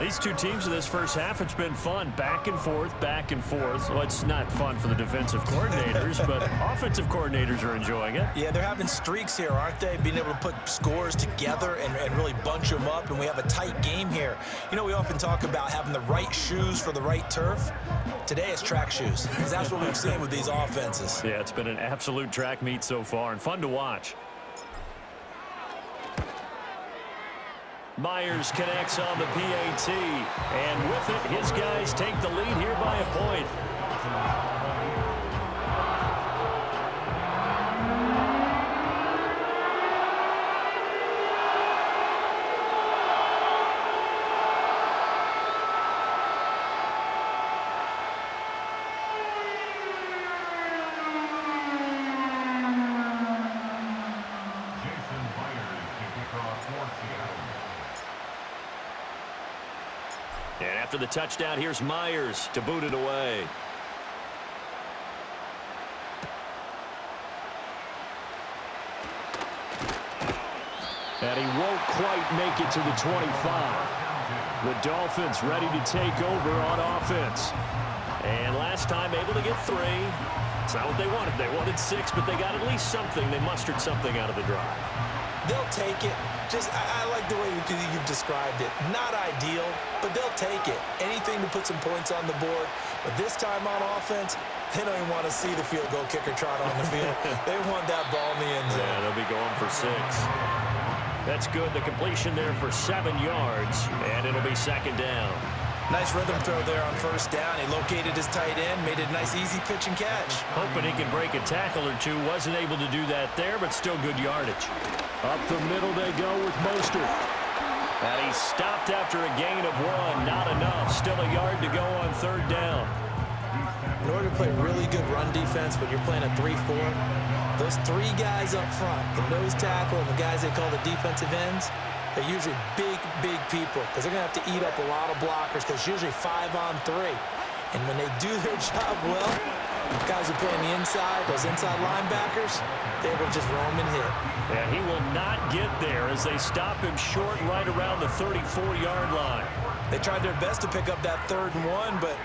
These two teams in this first half, it's been fun. Back and forth, back and forth. Well, it's not fun for the defensive coordinators, but offensive coordinators are enjoying it.
Yeah, they're having streaks here, aren't they? Being able to put scores together and really bunch them up, and we have a tight game here. You know, we often talk about having the right shoes for the right turf. Today it's track shoes, because that's what we've seen with these offenses.
Yeah, it's been an absolute track meet so far, and fun to watch. Myers connects on the PAT, and with it, his guys take the lead here by a point. And after the touchdown, here's Myers to boot it away. And he won't quite make it to the 25. The Dolphins ready to take over on offense. And last time able to get 3. It's not what they wanted. They wanted 6, but they got at least something. They mustered something out of the drive.
They'll take it. I like the way you've described it. Not ideal, but they'll take it. Anything to put some points on the board. But this time on offense, they don't even want to see the field goal kicker trot on the field. They want that ball in the end zone.
Yeah, they'll be going for 6. That's good. The completion there for 7 yards, and it'll be 2nd down.
Nice rhythm throw there on 1st down. He located his tight end, made it a nice easy pitch and catch.
Hoping he can break a tackle or 2. Wasn't able to do that there, but still good yardage. Up the middle they go with Mostert. And he stopped after a gain of 1. Not enough. Still a yard to go on 3rd down.
In order to play really good run defense when you're playing a 3-4, those 3 guys up front, the nose tackle and the guys they call the defensive ends, They're usually big people because they're going to have to eat up a lot of blockers because it's usually 5-on-3. And when they do their job well, the guys who play on the inside, those inside linebackers, they will just roam and hit.
And he will not get there as they stop him short right around the 34-yard line.
They tried their best to pick up that 3rd and 1, but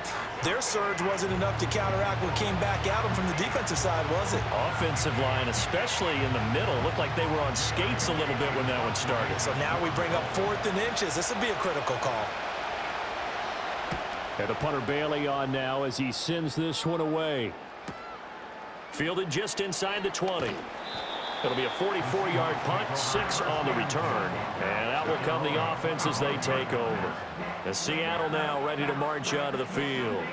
their surge wasn't enough to counteract what came back at them from the defensive side, was it?
Offensive line, especially in the middle, looked like they were on skates a little bit when that one started.
So now we bring up 4th and inches. This will be a critical call.
And the punter Bailey on now as he sends this one away.
Fielded just inside the 20. It'll be a 44-yard punt, 6 on the return. And out will come the offense as they take over. The Seattle now ready to march out of the field.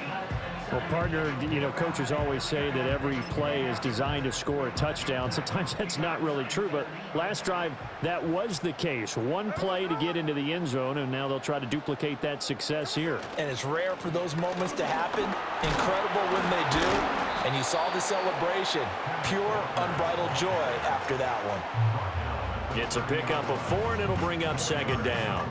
Well, partner, you know, coaches always say that every play is designed to score a touchdown. Sometimes that's not really true, but last drive, that was the case. One play to get into the end zone, and now they'll try to duplicate that success here.
And it's rare for those moments to happen. Incredible when they do. And you saw the celebration. Pure, unbridled joy after that one.
It's a pickup of 4, and it'll bring up 2nd down.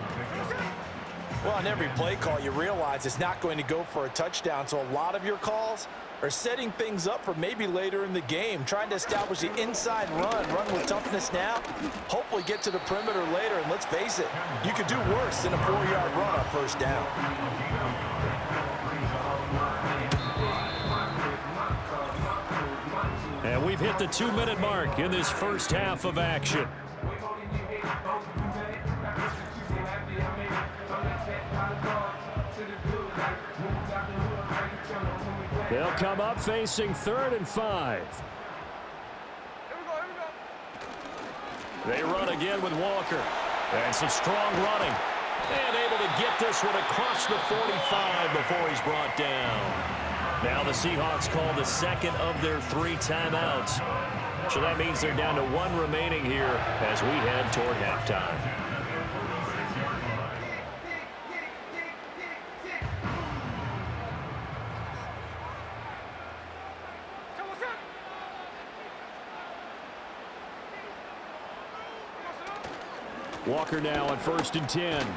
Well, on every play call, you realize it's not going to go for a touchdown, so a lot of your calls are setting things up for maybe later in the game, trying to establish the inside run with toughness now, hopefully get to the perimeter later, and let's face it, you could do worse than a 4-yard run on 1st down.
And we've hit the 2-minute mark in this first half of action.
They'll come up facing 3rd and 5.
They run again with Walker. And some strong running. And able to get this one across the 45 before he's brought down. Now the Seahawks call the 2nd of their 3 timeouts. So that means they're down to 1 remaining here as we head toward halftime.
Walker now on 1st and 10.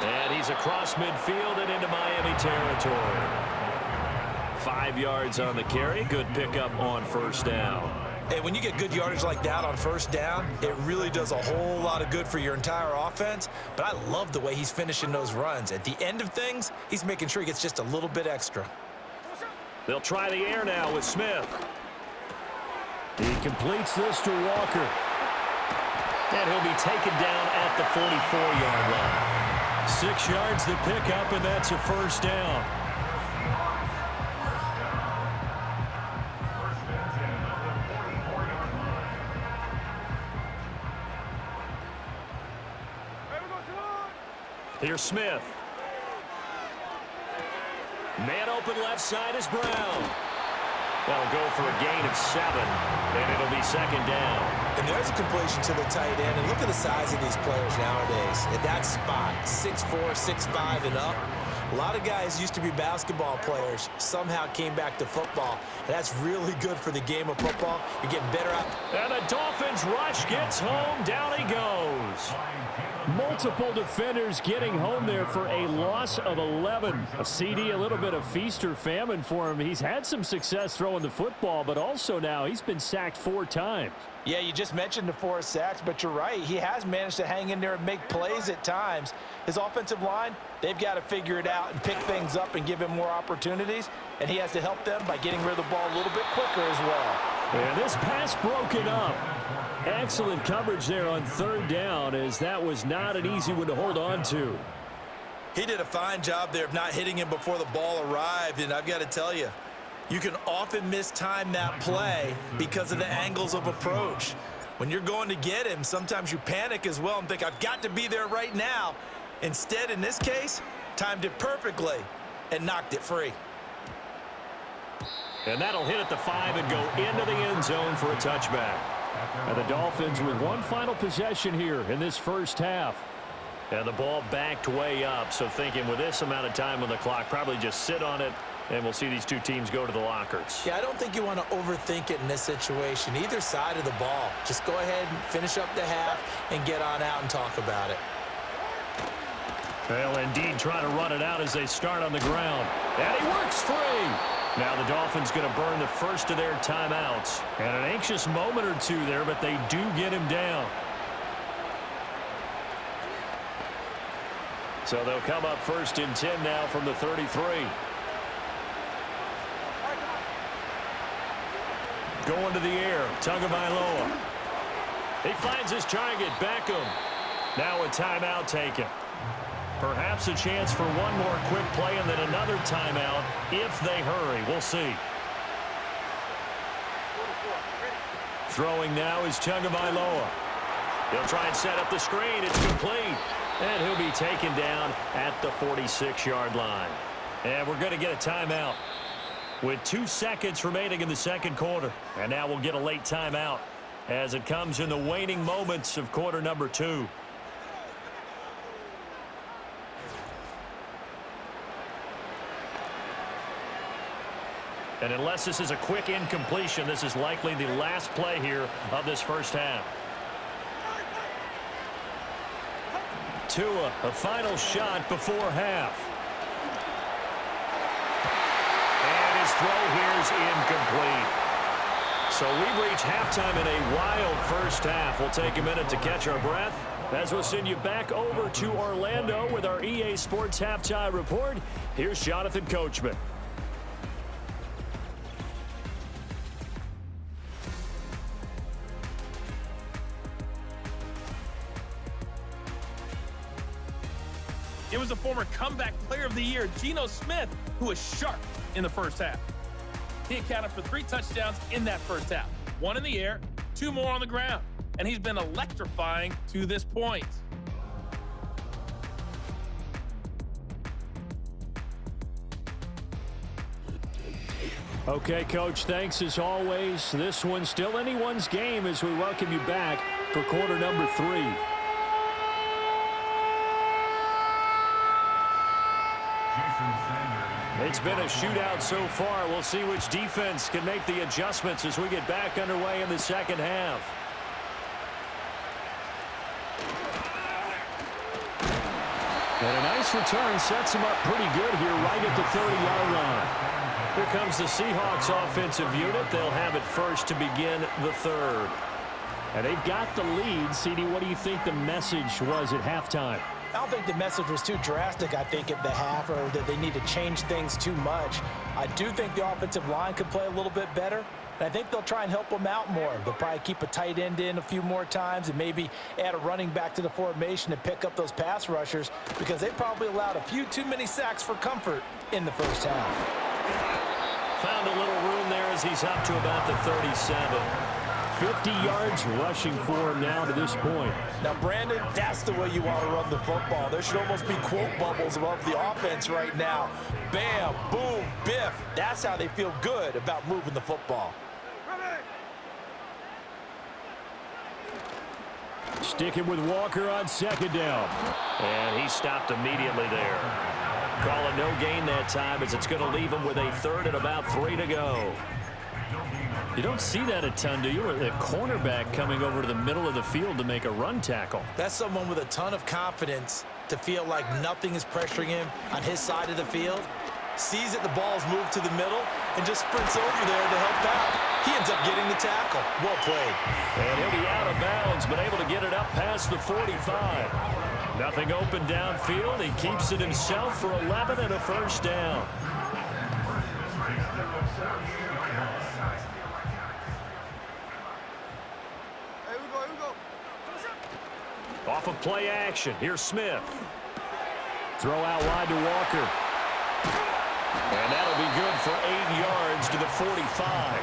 And he's across midfield and into Miami territory. 5 yards on the carry. Good pickup on 1st down.
Hey, when you get good yardage like that on 1st down, it really does a whole lot of good for your entire offense. But I love the way he's finishing those runs. At the end of things, he's making sure he gets just a little bit extra.
They'll try the air now with Smith.
He completes this to Walker.
And he'll be taken down at the 44-yard line.
6 yards to pick up, and that's a 1st down.
Here's Smith. Man open left side is Brown. That'll go for a gain of 7, and it'll be 2nd down.
And there's a completion to the tight end. And look at the size of these players nowadays. At that spot, 6'4", 6'5", and up. A lot of guys used to be basketball players, somehow came back to football. And that's really good for the game of football. You're getting better at.
And the Dolphins rush gets home. Down he goes.
Multiple defenders getting home there for a loss of 11. A CD, a little bit of feast or famine for him. He's had some success throwing the football, but also now he's been sacked 4 times.
Yeah, you just mentioned the 4 sacks, but you're right. He has managed to hang in there and make plays at times. His offensive line, they've got to figure it out and pick things up and give him more opportunities, and he has to help them by getting rid of the ball a little bit quicker as well.
And this pass broken up. Excellent coverage there on 3rd down, as that was not an easy one to hold on to.
He did a fine job there of not hitting him before the ball arrived, and I've got to tell you, you can often mistime that play because of the angles of approach. When you're going to get him, sometimes you panic as well and think, I've got to be there right now. Instead, in this case, timed it perfectly and knocked it free.
And that'll hit at the 5 and go into the end zone for a touchback.
And the Dolphins with one final possession here in this first half.
And the ball backed way up, so thinking with this amount of time on the clock, probably just sit on it And we'll see these two teams go to the lockers.
Yeah, I don't think you want to overthink it in this situation. Either side of the ball. Just go ahead and finish up the half and get on out and talk about it.
Well, indeed, trying to run it out as they start on the ground. And he works free. Now the Dolphins going to burn the first of their timeouts. And an anxious moment or two there, but they do get him down. So they'll come up 1st and 10 now from the 33. Going to the air, Tagovaila. He finds his target, Beckham. Now a timeout taken. Perhaps a chance for one more quick play and then another timeout if they hurry. We'll see. Throwing now is Tagovaila. He'll try and set up the screen. It's complete. And he'll be taken down at the 46-yard line. And we're going to get a timeout with 2 seconds remaining in the second quarter. And now we'll get a late timeout as it comes in the waning moments of quarter number 2. And unless this is a quick incompletion, this is likely the last play here of this first half. Tua, a final shot before half. And his throw here is incomplete. So we've reached halftime in a wild first half. We'll take a minute to catch our breath as we'll send you back over to Orlando with our EA Sports Halftime Report. Here's Jonathan Coachman.
It was a former comeback player of the year, Geno Smith, who was sharp in the first half. He accounted for 3 touchdowns in that first half. 1 in the air, 2 more on the ground. And he's been electrifying to this point.
Okay, Coach, thanks as always. This one's still anyone's game as we welcome you back for quarter number 3. It's been a shootout so far. We'll see which defense can make the adjustments as we get back underway in the second half. And a nice return sets him up pretty good here right at the 30-yard line. Here comes the Seahawks offensive unit. They'll have it first to begin the third. And they've got the lead. CD, what do you think the message was at halftime?
I don't think the message was too drastic, I think, at the half, or that they need to change things too much. I do think the offensive line could play a little bit better, and I think they'll try and help them out more. They'll probably keep a tight end in a few more times and maybe add a running back to the formation and pick up those pass rushers because they probably allowed a few too many sacks for comfort in the first half.
Found a little room there as he's up to about the 37. 50 yards rushing for him now to this point.
Now, Brandon, that's the way you want to run the football. There should almost be quote bubbles above the offense right now. Bam, boom, biff. That's how they feel good about moving the football.
Sticking with Walker on second down.
And he stopped immediately there. Calling no gain that time as it's going to leave him with a third and about 3 to go.
You don't see that a ton, do you? A cornerback coming over to the middle of the field to make a run tackle.
That's someone with a ton of confidence to feel like nothing is pressuring him on his side of the field. Sees that the ball's moved to the middle and just sprints over there to help out. He ends up getting the tackle. Well played.
And he'll be out of bounds, but able to get it up past the 45. Nothing open downfield. He keeps it himself for 11 and a first down. Off of play action. Here's Smith.
Throw out wide to Walker.
And that'll be good for 8 yards to the 45.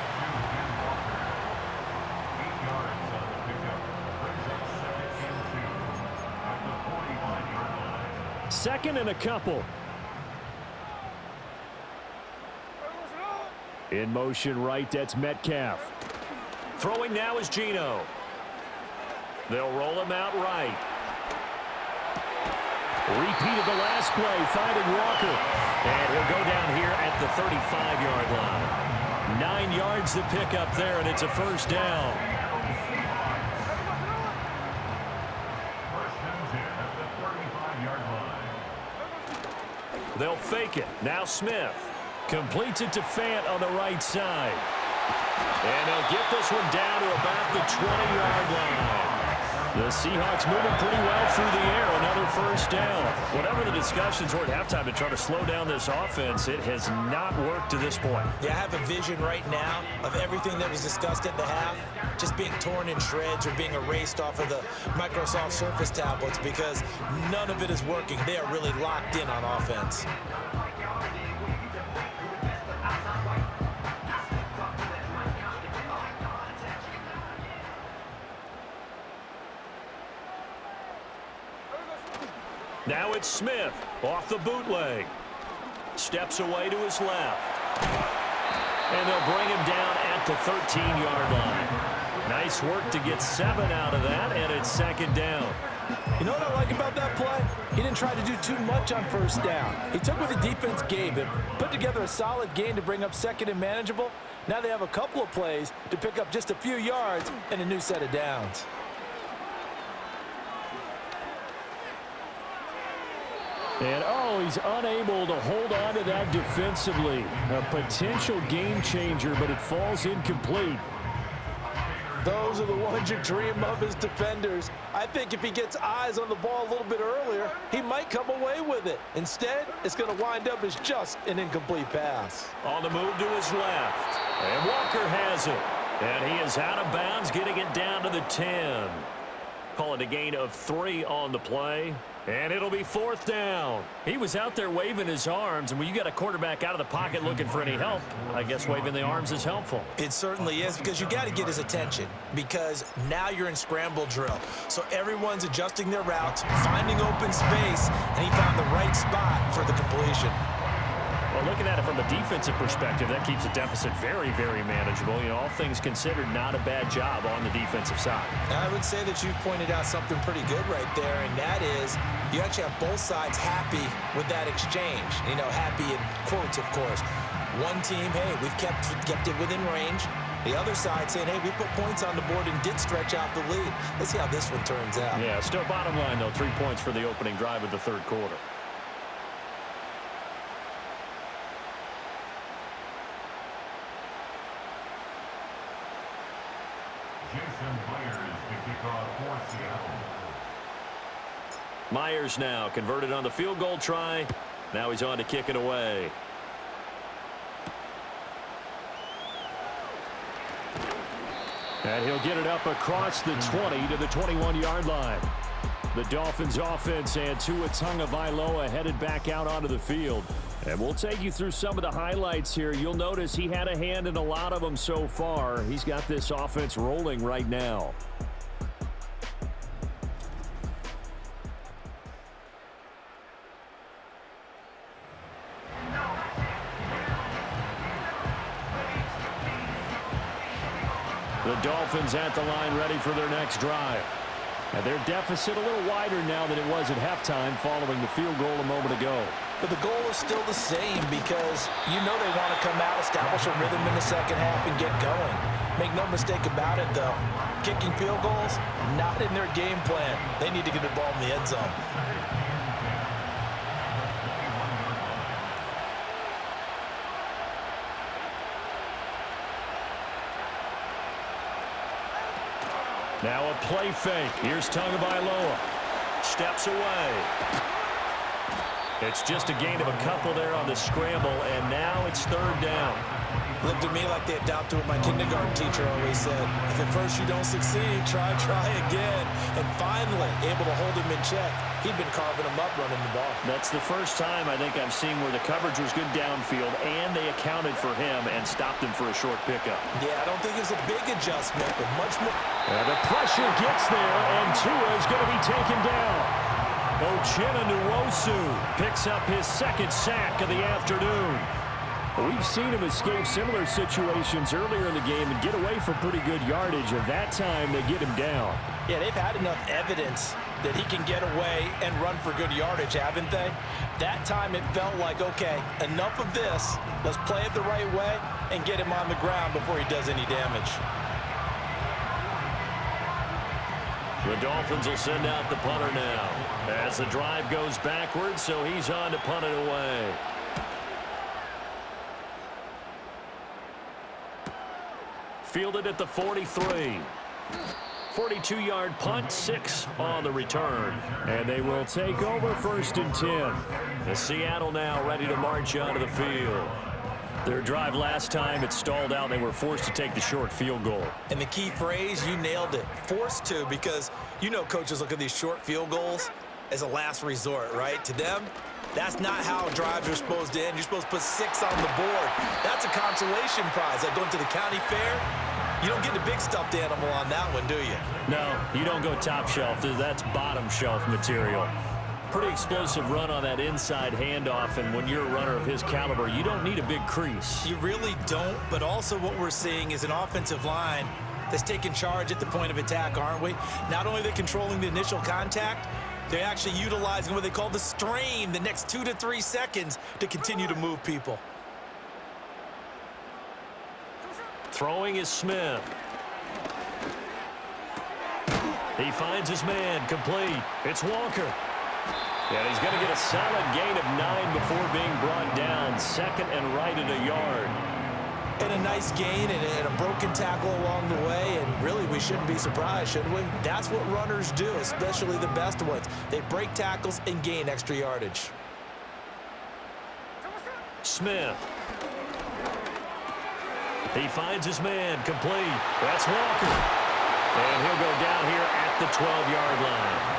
Second and a couple. In motion right, that's Metcalf.
Throwing now is Geno. They'll roll him out right. Repeat of the last play, finding Walker. And he'll go down here at the 35-yard line. 9 yards to pick up there, and it's a first down. They'll fake it. Now Smith completes it to Fant on the right side. And they'll get this one down to about the 20-yard line. The Seahawks moving pretty well through the air. Another first down. Whatever the discussions were at halftime to try to slow down this offense, it has not worked to this point.
Yeah, I have a vision right now of everything that was discussed at the half just being torn in shreds or being erased off of the Microsoft Surface tablets because none of it is working. They are really locked in on offense.
Now it's Smith off the bootleg. Steps away to his left. And they'll bring him down at the 13-yard line. Nice work to get 7 out of that, and it's second down.
You know what I like about that play? He didn't try to do too much on first down. He took what the defense gave him, put together a solid gain to bring up second and manageable. Now they have a couple of plays to pick up just a few yards and a new set of downs.
And, he's unable to hold on to that defensively. A potential game changer, but it falls incomplete.
Those are the ones you dream of as defenders. I think if he gets eyes on the ball a little bit earlier, he might come away with it. Instead, it's going to wind up as just an incomplete pass.
On the move to his left. And Walker has it. And he is out of bounds, getting it down to the 10. Call it a gain of 3 on the play. And it'll be fourth down. He was out there waving his arms, and when you got a quarterback out of the pocket looking for any help, I guess waving the arms is helpful.
It certainly is, because you got to get his attention, because now you're in scramble drill. So everyone's adjusting their routes, finding open space, and he found the right spot for the completion.
Well, looking at it from a defensive perspective, that keeps the deficit very, very manageable. You know, all things considered, not a bad job on the defensive side.
I would say that you've pointed out something pretty good right there, and that is you actually have both sides happy with that exchange. You know, happy in quotes, of course. One team, hey, we've kept it within range. The other side saying, hey, we put points on the board and did stretch out the lead. Let's see how this one turns out.
Yeah, still bottom line, though, 3 points for the opening drive of the third quarter. Myers now converted on the field goal try. Now he's on to kick it away.
And he'll get it up across the 20 to the 21-yard line. The Dolphins offense and Tua Tagovailoa headed back out onto the field. And we'll take you through some of the highlights here. You'll notice he had a hand in a lot of them so far. He's got this offense rolling right now. The Dolphins at the line ready for their next drive. And their deficit a little wider now than it was at halftime following the field goal a moment ago.
But the goal is still the same because you know they want to come out, establish a rhythm in the second half, and get going. Make no mistake about it, though. Kicking field goals, not in their game plan. They need to get the ball in the end zone.
Now a play fake. Here's Tagovailoa.
Steps away. It's just a gain of a couple there on the scramble, and now it's third down.
Looked at me like they adopted what my kindergarten teacher always said. If at first you don't succeed, try again. And finally, able to hold him in check. He'd been carving him up running the ball.
That's the first time I think I've seen where the coverage was good downfield, and they accounted for him and stopped him for a short pickup.
Yeah, I don't think it was a big adjustment, but much more.
And the pressure gets there, and Tua is going to be taken down. Geno picks up his second sack of the afternoon. We've seen him escape similar situations earlier in the game and get away from pretty good yardage. At that time, they get him down.
Yeah, they've had enough evidence that he can get away and run for good yardage, haven't they? That time it felt like, okay, enough of this. Let's play it the right way and get him on the ground before he does any damage.
The Dolphins will send out the punter now as the drive goes backwards, so he's on to punt it away. Fielded at the 43. 42-yard punt, 6 on the return. And they will take over 1st and 10. As Seattle now ready to march onto the field. Their drive last time, it stalled out. They were forced to take the short field goal.
And the key phrase, you nailed it, forced to, because you know coaches look at these short field goals as a last resort, right? To them, that's not how drives are supposed to end. You're supposed to put 6 on the board. That's a consolation prize. Like going to the county fair, you don't get the big stuffed animal on that one, do you?
No, you don't go top shelf. That's bottom shelf material. Pretty explosive run on that inside handoff, and when you're a runner of his caliber, you don't need a big crease.
You really don't, but also what we're seeing is an offensive line that's taking charge at the point of attack, aren't we? Not only are they controlling the initial contact, they're actually utilizing what they call the strain, the next 2 to 3 seconds, to continue to move people.
Throwing is Smith. He finds his man, complete. It's Walker. And he's going to get a solid gain of 9 before being brought down. 2nd and right at a yard.
And a nice gain and a broken tackle along the way. And really, we shouldn't be surprised, should we? That's what runners do, especially the best ones. They break tackles and gain extra yardage.
Smith. He finds his man, complete. That's Walker. And he'll go down here at the 12-yard line.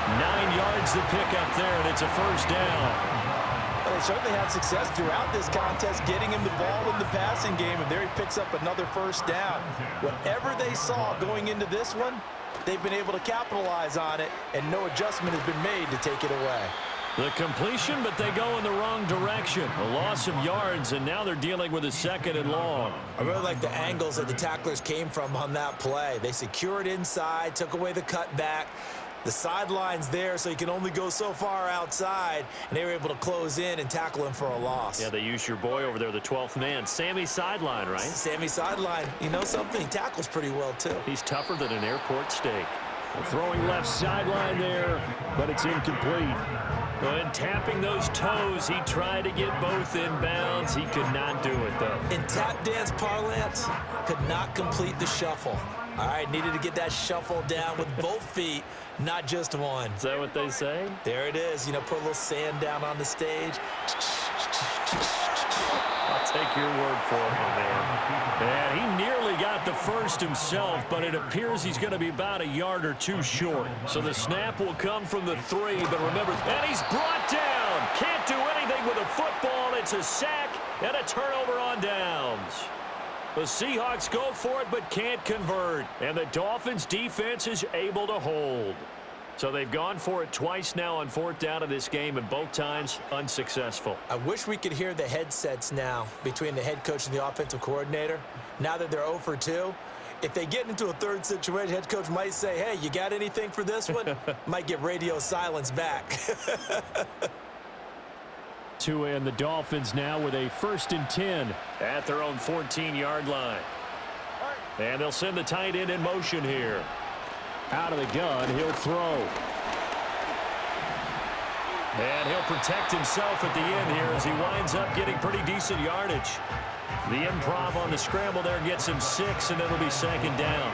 9 yards to pick up there, and it's a 1st down.
Well, they certainly had success throughout this contest, getting him the ball in the passing game, and there he picks up another 1st down. Whatever they saw going into this one, they've been able to capitalize on it, and no adjustment has been made to take it away.
The completion, but they go in the wrong direction. A loss of yards, and now they're dealing with a 2nd and long.
I really like the angles that the tacklers came from on that play. They secured inside, took away the cutback. The sideline's there, so you can only go so far outside, and they were able to close in and tackle him for a loss.
Yeah, they used your boy over there, the 12th man, Sammy Sideline, right?
Sammy Sideline. You know something? He tackles pretty well, too.
He's tougher than an airport steak.
Throwing left sideline there, but it's incomplete.
And tapping those toes, he tried to get both inbounds. He could not do it, though.
In tap dance parlance, could not complete the shuffle. All right, needed to get that shuffle down with both feet, not just one.
Is that what they say?
There it is. You know, put a little sand down on the stage.
I'll take your word for it, my man. And he nearly got the 1st himself, but it appears he's going to be about a yard or 2 short. So the snap will come from the 3, but remember, and he's brought down. Can't do anything with a football. It's a sack and a turnover on downs. The Seahawks go for it, but can't convert. And the Dolphins' defense is able to hold. So they've gone for it twice now on 4th down of this game, and both times unsuccessful.
I wish we could hear the headsets now between the head coach and the offensive coordinator. Now that they're 0 for 2, if they get into a 3rd situation, head coach might say, hey, you got anything for this one? Might get radio silence back.
Tua and the Dolphins now with a 1st and 10
at their own 14-yard line. And they'll send the tight end in motion here.
Out of the gun, he'll throw.
And he'll protect himself at the end here as he winds up getting pretty decent yardage. The improv on the scramble there gets him 6, and it'll be 2nd down.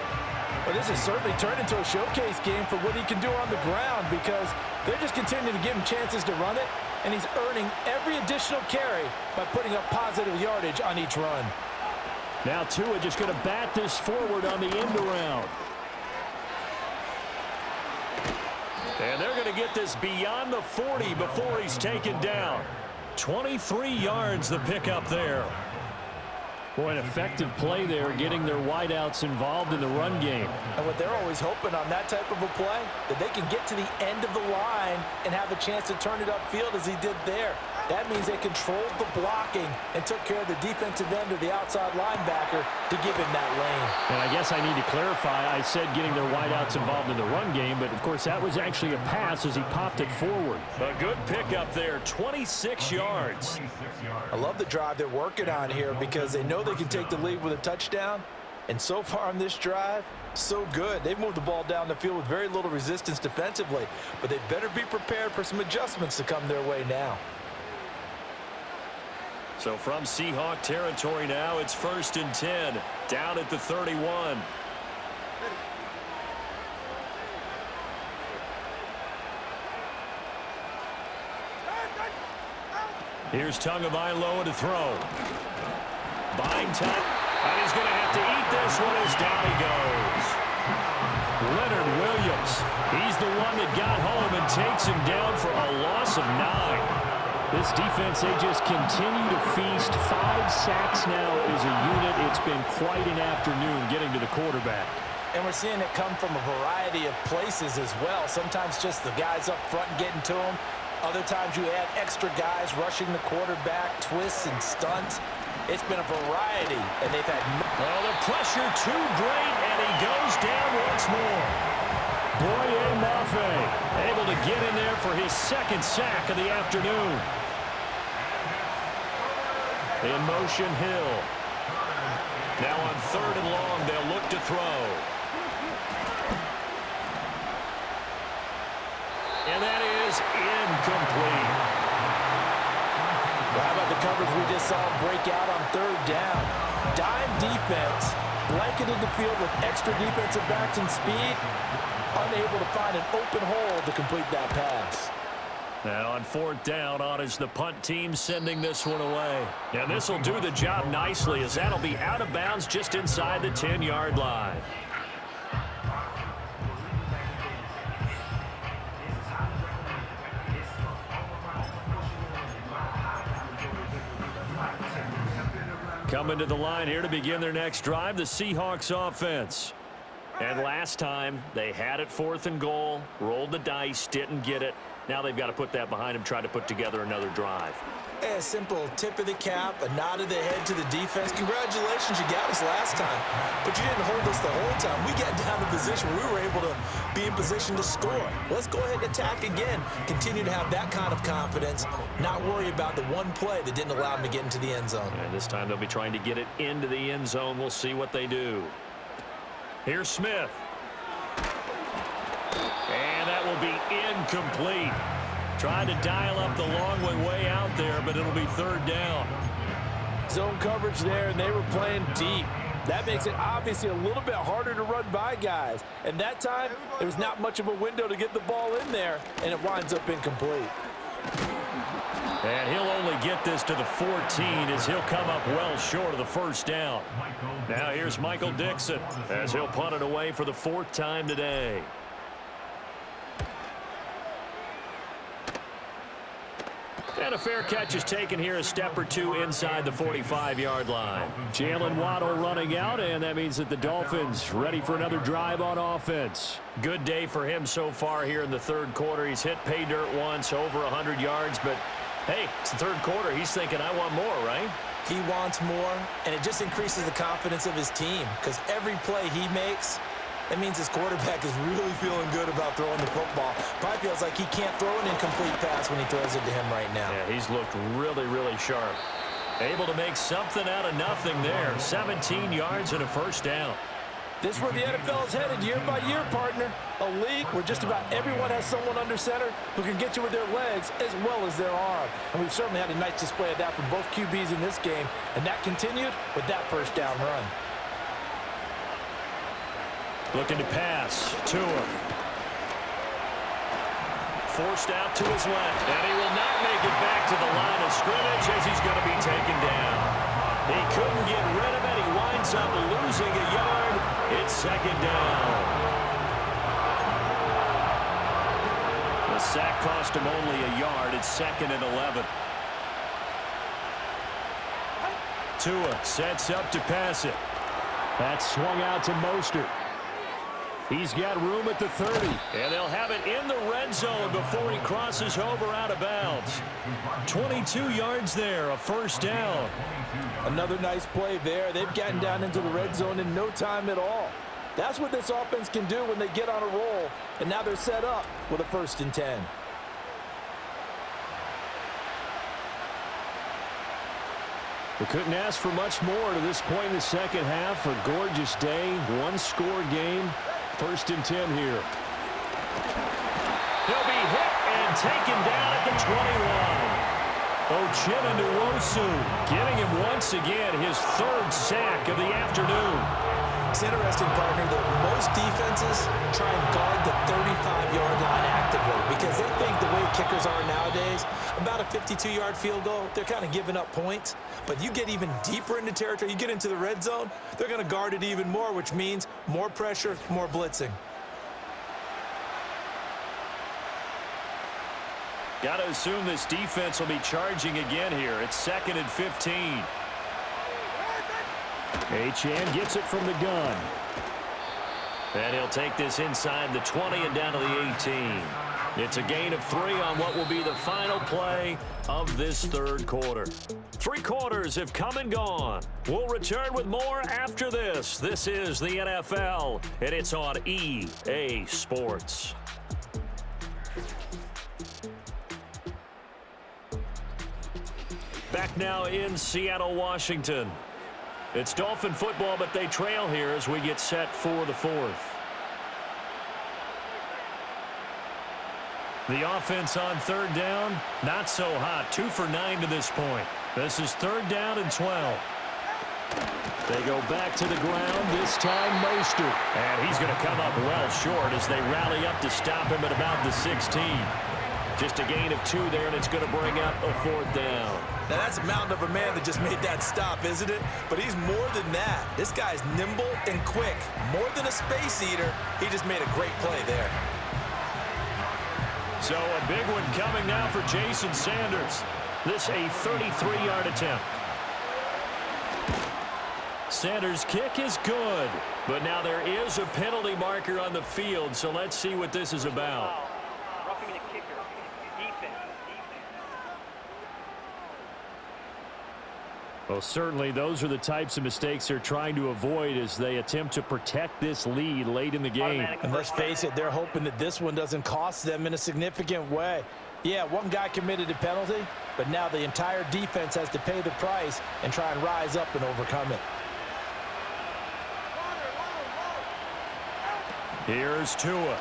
Well, this has certainly turned into a showcase game for what he can do on the ground, because they're just continuing to give him chances to run it, and he's earning every additional carry by putting up positive yardage on each run.
Now Tua just going to bat this forward on the end around.
And they're going to get this beyond the 40 before he's taken down. 23 yards the pickup there.
Boy, an effective play there, getting their wideouts involved in the run game.
And what they're always hoping on that type of a play, that they can get to the end of the line and have a chance to turn it upfield as he did there. That means they controlled the blocking and took care of the defensive end or the outside linebacker to give him that lane.
And I guess I need to clarify. I said getting their wideouts involved in the run game, but, of course, that was actually a pass as he popped it forward.
A good pickup there, 26 yards.
I love the drive they're working on here because they know they can take the lead with a touchdown. And so far on this drive, so good. They've moved the ball down the field with very little resistance defensively, but they better be prepared for some adjustments to come their way now.
So from Seahawk territory now, it's 1st and 10, down at the 31. Here's Tagovaila to throw. Buying time, and he's going to have to eat this one as down he goes. Leonard Williams, he's the one that got home and takes him down for a loss of 9. This defense, they just continue to feast. 5 sacks now as a unit. It's been quite an afternoon getting to the quarterback.
And we're seeing it come from a variety of places as well. Sometimes just the guys up front getting to him. Other times you add extra guys rushing the quarterback, twists and stunts. It's been a variety, and they've had...
Well, the pressure too great, and he goes down once more.
Boye Mafe able to get in there for his 2nd sack of the afternoon. In motion, Hill. Now on 3rd and long, they'll look to throw. And that is incomplete.
How about the coverage we just saw break out on 3rd down? Dime defense, blanketed the field with extra defensive backs and speed, unable to find an open hole to complete that pass.
Now on 4th down, on is the punt team sending this one away. And this will do the job nicely as that'll be out of bounds just inside the 10-yard line. Coming to the line here to begin their next drive, the Seahawks offense. And last time, they had it 4th and goal, rolled the dice, didn't get it. Now they've got to put that behind them, try to put together another drive.
A simple tip of the cap, a nod of the head to the defense. Congratulations, you got us last time. But you didn't hold us the whole time. We got down to position where we were able to be in position to score. Let's go ahead and attack again. Continue to have that kind of confidence, not worry about the one play that didn't allow them to get into the end zone.
And this time they'll be trying to get it into the end zone. We'll see what they do. Here's Smith. And that will be incomplete. Trying to dial up the long way out there, but it'll be 3rd down.
Zone coverage there, and they were playing deep. That makes it obviously a little bit harder to run by guys. And that time, there was not much of a window to get the ball in there, and it winds up incomplete.
And he'll only get this to the 14 as he'll come up well short of the 1st down. Now here's Michael Dixon as he'll punt it away for the 4th time today. And a fair catch is taken here, a step or two inside the 45-yard line.
Jalen Waddle running out, and that means that the Dolphins ready for another drive on offense.
Good day for him so far here in the 3rd quarter. He's hit pay dirt once, over 100 yards, but hey, it's the 3rd quarter. He's thinking, I want more, right?
He wants more, and it just increases the confidence of his team because every play he makes, it means his quarterback is really feeling good about throwing the football. Probably feels like he can't throw an incomplete pass when he throws it to him right now.
Yeah, he's looked really, really sharp. Able to make something out of nothing there. 17 yards and a 1st down.
This is where the NFL is headed year by year, partner. A league where just about everyone has someone under center who can get you with their legs as well as their arm. And we've certainly had a nice display of that from both QBs in this game. And that continued with that 1st down run.
Looking to pass. Tua. Forced out to his left. And he will not make it back to the line of scrimmage as he's going to be taken down. He couldn't get rid of it. He winds up losing a yard. It's 2nd down. The sack cost him only a yard. It's 2nd and 11. Tua sets up to pass it.
That swung out to Mostert.
He's got room at the 30, and they'll have it in the red zone before he crosses over out of bounds. 22 yards there, a first down.
Another nice play there. They've gotten down into the red zone in no time at all. That's what this offense can do when they get on a roll, and now they're set up with a 1st and 10.
We couldn't ask for much more to this point in the second half. A gorgeous day, one-score game. 1st and 10 here. He'll be hit and taken down at the 21. Uchenna getting him once again his 3rd sack of the afternoon.
It's interesting, partner, that most defenses try and guard the 35-yard line actively because they think the way kickers are nowadays, about a 52-yard field goal, they're kind of giving up points. But you get even deeper into territory, you get into the red zone, they're going to guard it even more, which means more pressure, more blitzing.
Got to assume this defense will be charging again here. It's 2nd and 15.
Achane gets it from the gun.
And he'll take this inside the 20 and down to the 18. It's a gain of 3 on what will be the final play of this 3rd quarter. 3 quarters have come and gone. We'll return with more after this. This is the NFL, and it's on EA Sports. Back now in Seattle, Washington. It's Dolphin football, but they trail here as we get set for the 4th. The offense on 3rd down, not so hot. 2 for 9 to this point. This is 3rd down and 12. They go back to the ground, this time Mostert. And he's going to come up well short as they rally up to stop him at about the 16. Just a gain of 2 there, and it's going to bring up a 4th down.
Now, that's a mountain of a man that just made that stop, isn't it? But he's more than that. This guy's nimble and quick. More than a space eater, he just made a great play there.
So a big one coming now for Jason Sanders. This a 33-yard attempt. Sanders' kick is good, but now there is a penalty marker on the field, so let's see what this is about.
Roughing the kicker. Defense.
Well, certainly those are the types of mistakes they're trying to avoid as they attempt to protect this lead late in the game.
And let's face it, they're hoping that this one doesn't cost them in a significant way. Yeah, one guy committed a penalty, but now the entire defense has to pay the price and try and rise up and overcome it.
Here's Tua.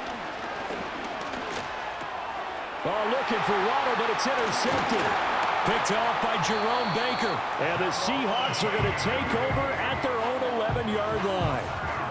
Oh, looking for Waddle, but it's intercepted. Picked off by Jerome Baker. And the Seahawks are going to take over at their own 11-yard line.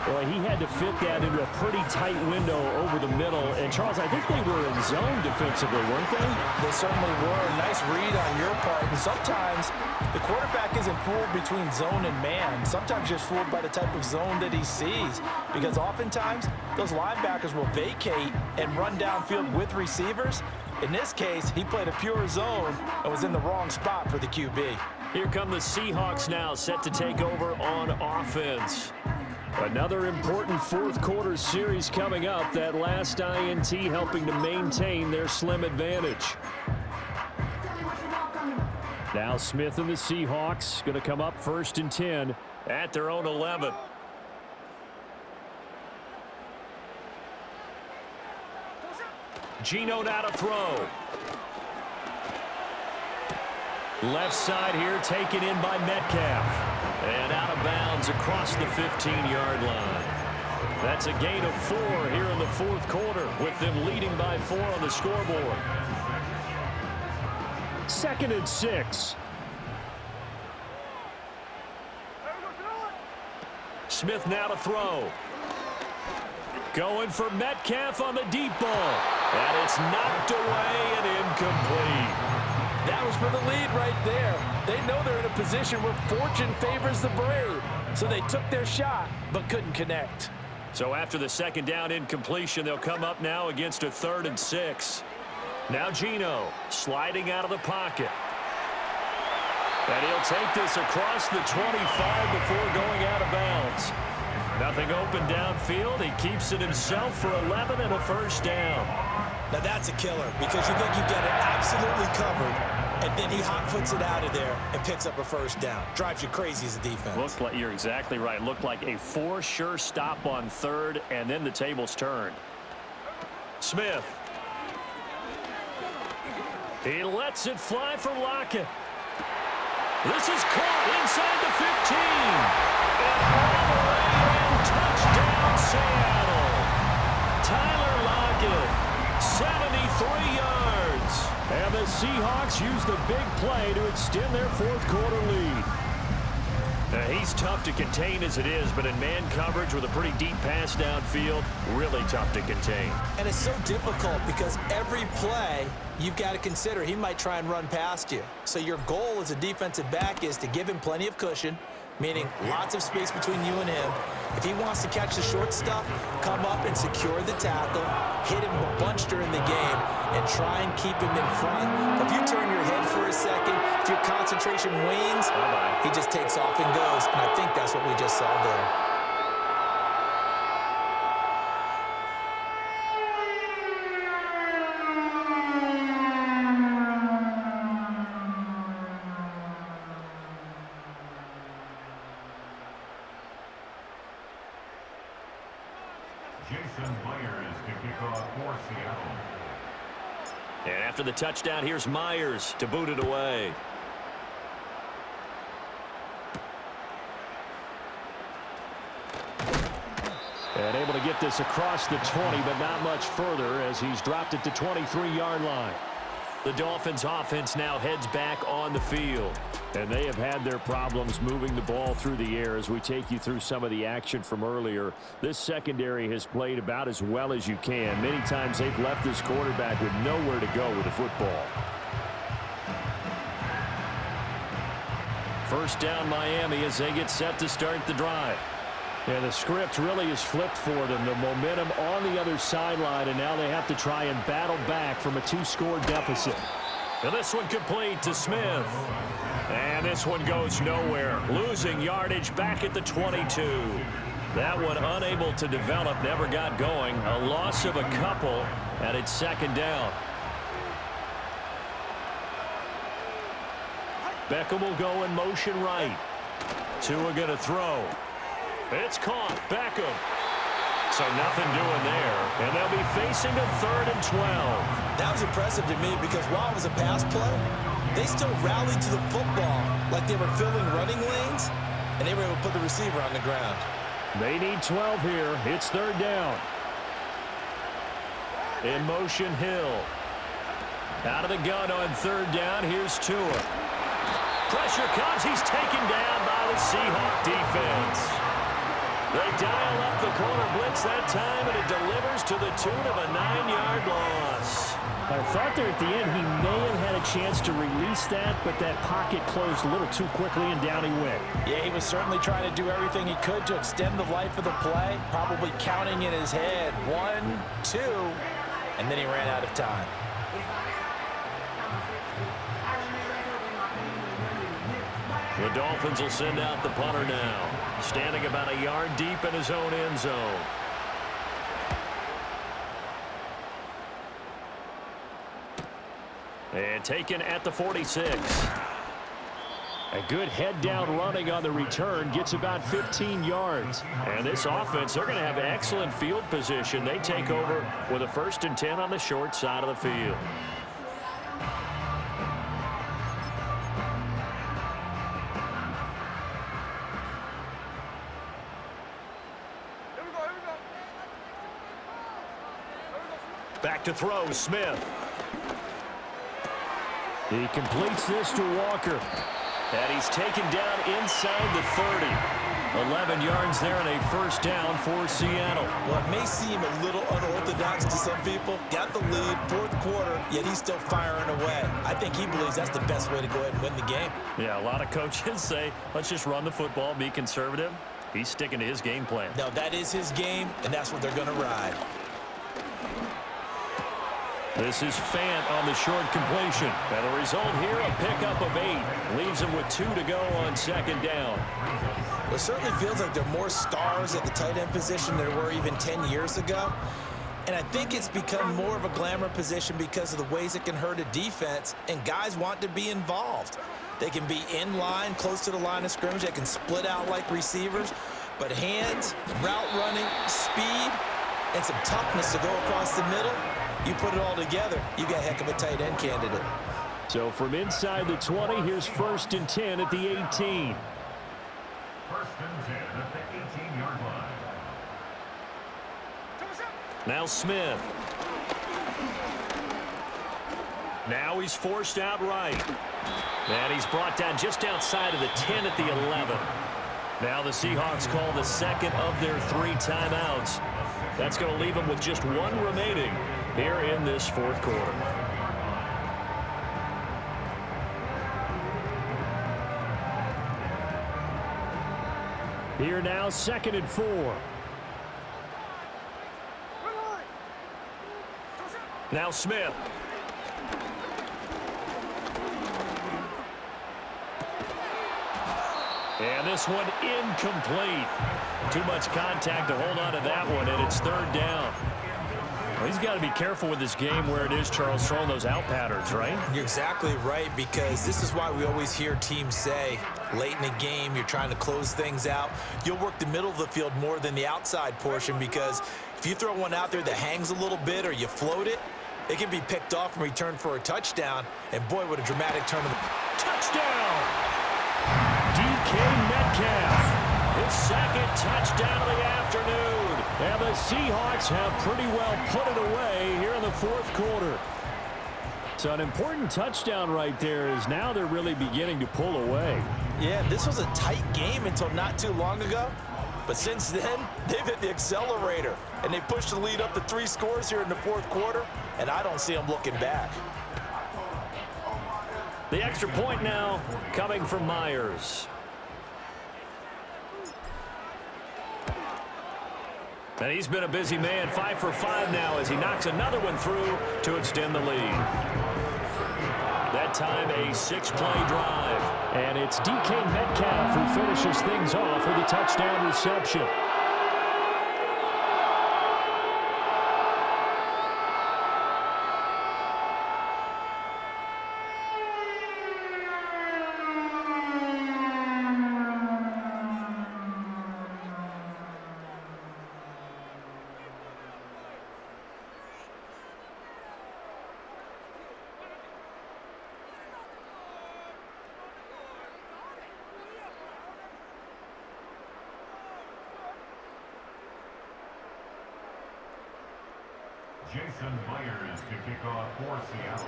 Well, he had to fit that into a pretty tight window over the middle. And, Charles, I think they were in zone defensively, weren't they?
They certainly were. Nice read on your part. And sometimes the quarterback isn't fooled between zone and man. Sometimes you're fooled by the type of zone that he sees. Because oftentimes, those linebackers will vacate and run downfield with receivers. In this case, he played a pure zone and was in the wrong spot for the QB.
Here come the Seahawks now, set to take over on offense.
Another important 4th quarter series coming up. That last INT helping to maintain their slim advantage. Now Smith and the Seahawks going to come up 1st and 10
at their own 11. Geno now to throw. Left side here taken in by Metcalf. And out of bounds across the 15-yard line. That's a gain of 4 here in the 4th quarter with them leading by 4 on the scoreboard.
2nd and 6.
Smith now to throw. Going for Metcalf on the deep ball. And it's knocked away and incomplete.
That was for the lead right there. They know they're in a position where fortune favors the brave. So they took their shot, but couldn't connect.
So after the 2nd down incompletion, they'll come up now against a 3rd and 6. Now Geno sliding out of the pocket. And he'll take this across the 25 before going out of bounds. Nothing open downfield. He keeps it himself for 11 and a first down.
Now that's a killer because you think you've got it absolutely covered, and then he hot-foots it out of there and picks up a first down. Drives you crazy as a defense.
Looks like you're exactly right. Looked like a for-sure stop on third, and then the tables turned. Smith. He lets it fly for Lockett. This is caught inside the 15. And all the way in, touchdown Seattle. Tyler Lockett, 73 yards. And the Seahawks use the big play to extend their fourth quarter lead. Now, he's tough to contain as it is, but in man coverage with a pretty deep pass downfield, really tough to contain.
And it's so difficult because every play you've got to consider he might try and run past you. So your goal as a defensive back is to give him plenty of cushion, meaning lots of space between you and him. If he wants to catch the short stuff, come up and secure the tackle, hit him a bunch during the game, and try and keep him in front. But if you turn your head for a second, if your concentration wanes, he just takes off and goes. And I think that's what we just saw there.
And after the touchdown, here's Myers to boot it away.
And able to get this across the 20, but not much further as he's dropped it to 23-yard line.
The Dolphins offense now heads back on the field.
And they have had their problems moving the ball through the air as we take you through some of the action from earlier. This secondary has played about as well as you can. Many times they've left this quarterback with nowhere to go with the football.
First down Miami as they get set to start the drive.
And the script really is flipped for them. The momentum on the other sideline, and now they have to try and battle back from a 2-score deficit.
And this one complete to Smith. And this one goes nowhere. Losing yardage back at the 22. That one unable to develop, never got going. A loss of a couple, and it's second down. Beckham will go in motion right. Tua going to throw. It's caught. Beckham. So nothing doing there. And they'll be facing a 3rd and 12.
That was impressive to me because while it was a pass play, they still rallied to the football like they were filling running lanes, and they were able to put the receiver on the ground.
They need 12 here. It's 3rd down.
In motion, Hill. Out of the gun on 3rd down. Here's Tua. Pressure comes. He's taken down by the Seahawk defense. They dial up the corner blitz that time, and it delivers to the tune of a 9-yard loss.
I thought there at the end he may have had a chance to release that, but that pocket closed a little too quickly, and down he went.
Yeah, he was certainly trying to do everything he could to extend the life of the play, probably counting in his head 1, 2, and then he ran out of time.
The Dolphins will send out the punter now, standing about a yard deep in his own end zone. And taken at the 46.
A good head-down running on the return gets about 15 yards.
And this offense, they're going to have excellent field position. They take over with a 1st and 10 on the short side of the field. Back to throw, Smith.
He completes this to Walker.
And he's taken down inside the 30. 11 yards there and a 1st down for Seattle.
Well, it may seem a little unorthodox to some people. Got the lead, 4th quarter, yet he's still firing away. I think he believes that's the best way to go ahead and win the game.
Yeah, a lot of coaches say, let's just run the football, be conservative. He's sticking to his game plan.
No, that is his game, and that's what they're going to ride.
This is Fant on the short completion. And the result here, a pickup of 8. Leaves him with 2 to go on 2nd down.
It certainly feels like there are more stars at the tight end position than there were even 10 years ago. And I think it's become more of a glamour position because of the ways it can hurt a defense, and guys want to be involved. They can be in line, close to the line of scrimmage. They can split out like receivers. But hands, route running, speed, and some toughness to go across the middle, you put it all together, you got a heck of a tight end candidate.
So from inside the 20, here's 1st and 10 at the 18.
1st and 10 at the 18-yard line.
Now Smith. Now he's forced out right. And he's brought down just outside of the 10 at the 11. Now the Seahawks call the second of their 3 timeouts. That's going to leave them with just 1 remaining here in this 4th quarter.
Here now, 2nd and 4.
Now Smith. And this one incomplete. Too much contact to hold on to that one, and it's 3rd down. Well, he's got to be careful with this game where it is, Charles, throwing those out patterns, right?
You're exactly right, because this is why we always hear teams say, late in the game, you're trying to close things out. You'll work the middle of the field more than the outside portion, because if you throw one out there that hangs a little bit or you float it, it can be picked off and returned for a touchdown. And boy, what a dramatic turn of the
touchdown! DK Metcalf, his 2nd touchdown of the afternoon.
And the Seahawks have pretty well put it away here in the 4th quarter. So an important touchdown right there, is now they're really beginning to pull away.
Yeah, this was a tight game until not too long ago. But since then, they've hit the accelerator, and they pushed the lead up to 3 scores here in the 4th quarter, and I don't see them looking back.
The extra point now coming from Myers. And he's been a busy man, 5 for 5 now as he knocks another one through to extend the lead. That time a 6-play drive.
And it's DK Metcalf who finishes things off with a touchdown reception.
Jason Myers to kick off for Seattle.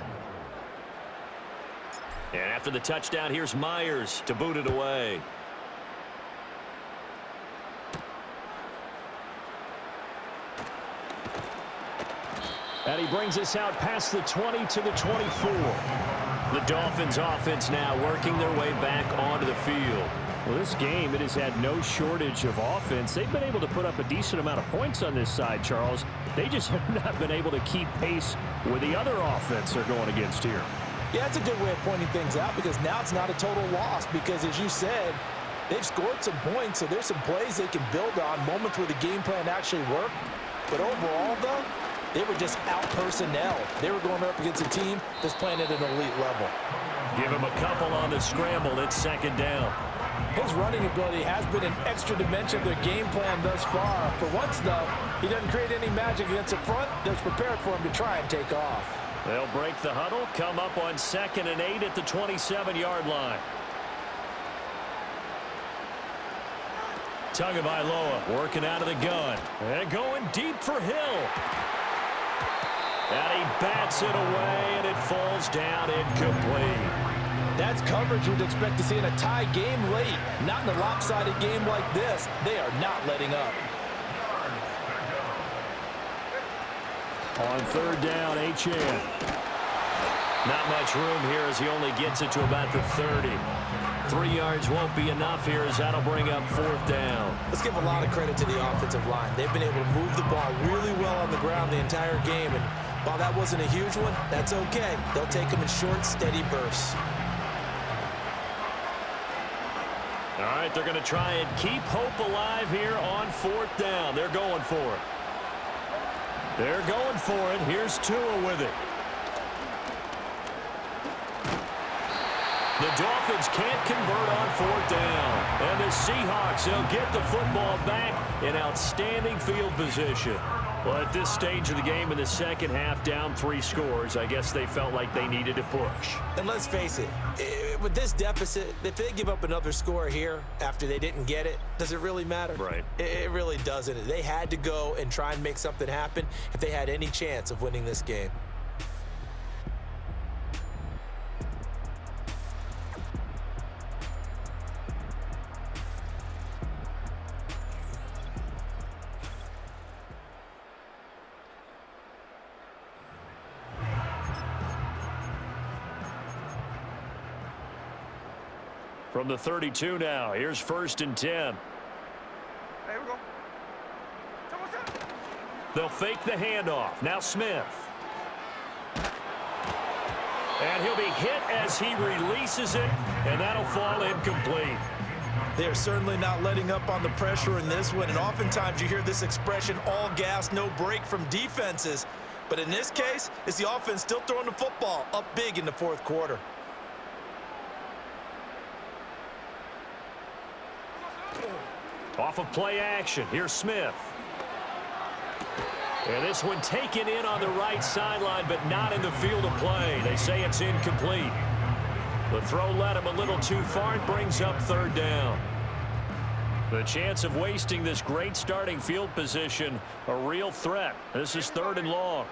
And after the touchdown, here's Myers to boot it away.
And he brings us out past the 20 to the 24.
The Dolphins offense now working their way back onto the field.
Well, this game, it has had no shortage of offense. They've been able to put up a decent amount of points on this side, Charles. They just have not been able to keep pace with the other offense they're going against here.
Yeah, it's a good way of pointing things out, because now it's not a total loss, because as you said, they've scored some points, so there's some plays they can build on, moments where the game plan actually worked. But overall, though, they were just out-personnel. They were going up against a team that's playing at an elite level.
Give him a couple on the scramble. It's 2nd down.
His running ability has been an extra dimension of their game plan thus far. For once, though, he doesn't create any magic against the front that's prepared for him to try and take off.
They'll break the huddle, come up on 2nd and 8 at the 27-yard line. Tagovaila working out of the gun. And going deep for Hill. And he bats it away, and it falls down incomplete.
That's coverage you'd expect to see in a tie game late. Not in a lopsided game like this. They are not letting up.
On 3rd down, HN.
Not much room here as he only gets it to about the 30. 3 yards won't be enough here as that'll bring up 4th down.
Let's give a lot of credit to the offensive line. They've been able to move the ball really well on the ground the entire game. And while that wasn't a huge one, that's okay. They'll take them in short, steady bursts.
All right, they're going to try and keep hope alive here on 4th down. They're going for it. They're going for it. Here's Tua with it. The Dolphins can't convert on 4th down. And the Seahawks, they'll get the football back in outstanding field position. Well, at this stage of the game in the second half, down 3 scores, I guess they felt like they needed to push.
And let's face it, with this deficit, if they give up another score here after they didn't get it, does it really matter?
Right.
It really doesn't. They had to go and try and make something happen if they had any chance of winning this game.
From the 32 now, here's 1st and 10.
Here we go.
They'll fake the handoff. Now Smith. And he'll be hit as he releases it, and that'll fall incomplete.
They're certainly not letting up on the pressure in this one, and oftentimes you hear this expression, all gas, no break from defenses. But in this case, it's the offense still throwing the football up big in the 4th quarter.
Off of play action, here's Smith. And this one taken in on the right sideline, but not in the field of play. They say it's incomplete. The throw led him a little too far and brings up 3rd down. The chance of wasting this great starting field position, a real threat. This is 3rd and long.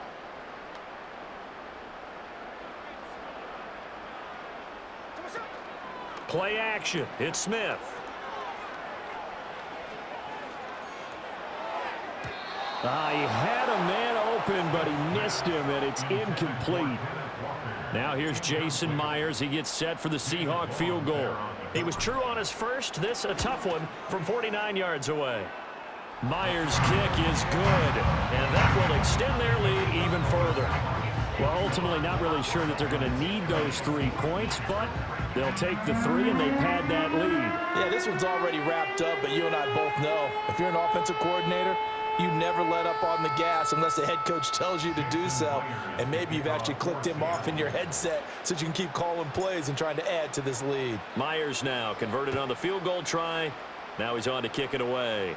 Play action, it's Smith.
He had a man open, but he missed him, and it's incomplete.
Now here's Jason Myers. He gets set for the Seahawk field goal. He was true on his first. This a tough one from 49 yards away. Myers' kick is good, and that will extend their lead even further.
Well, ultimately not really sure that they're going to need those 3 points, but they'll take the 3 and they pad that lead.
Yeah, this one's already wrapped up, but you and I both know if you're an offensive coordinator, you never let up on the gas unless the head coach tells you to do so. And maybe you've actually clicked him off in your headset so you can keep calling plays and trying to add to this lead.
Myers now converted on the field goal try. Now he's on to kick it away.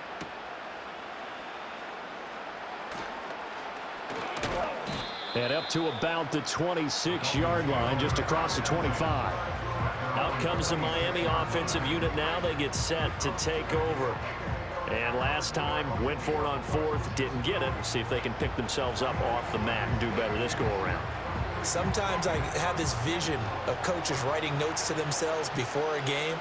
And up to about the 26-yard line, just across the 25.
Out comes the Miami offensive unit now. They get set to take over. And last time, went for it on 4th, didn't get it. See if they can pick themselves up off the mat and do better this go-around.
Sometimes I have this vision of coaches writing notes to themselves before a game.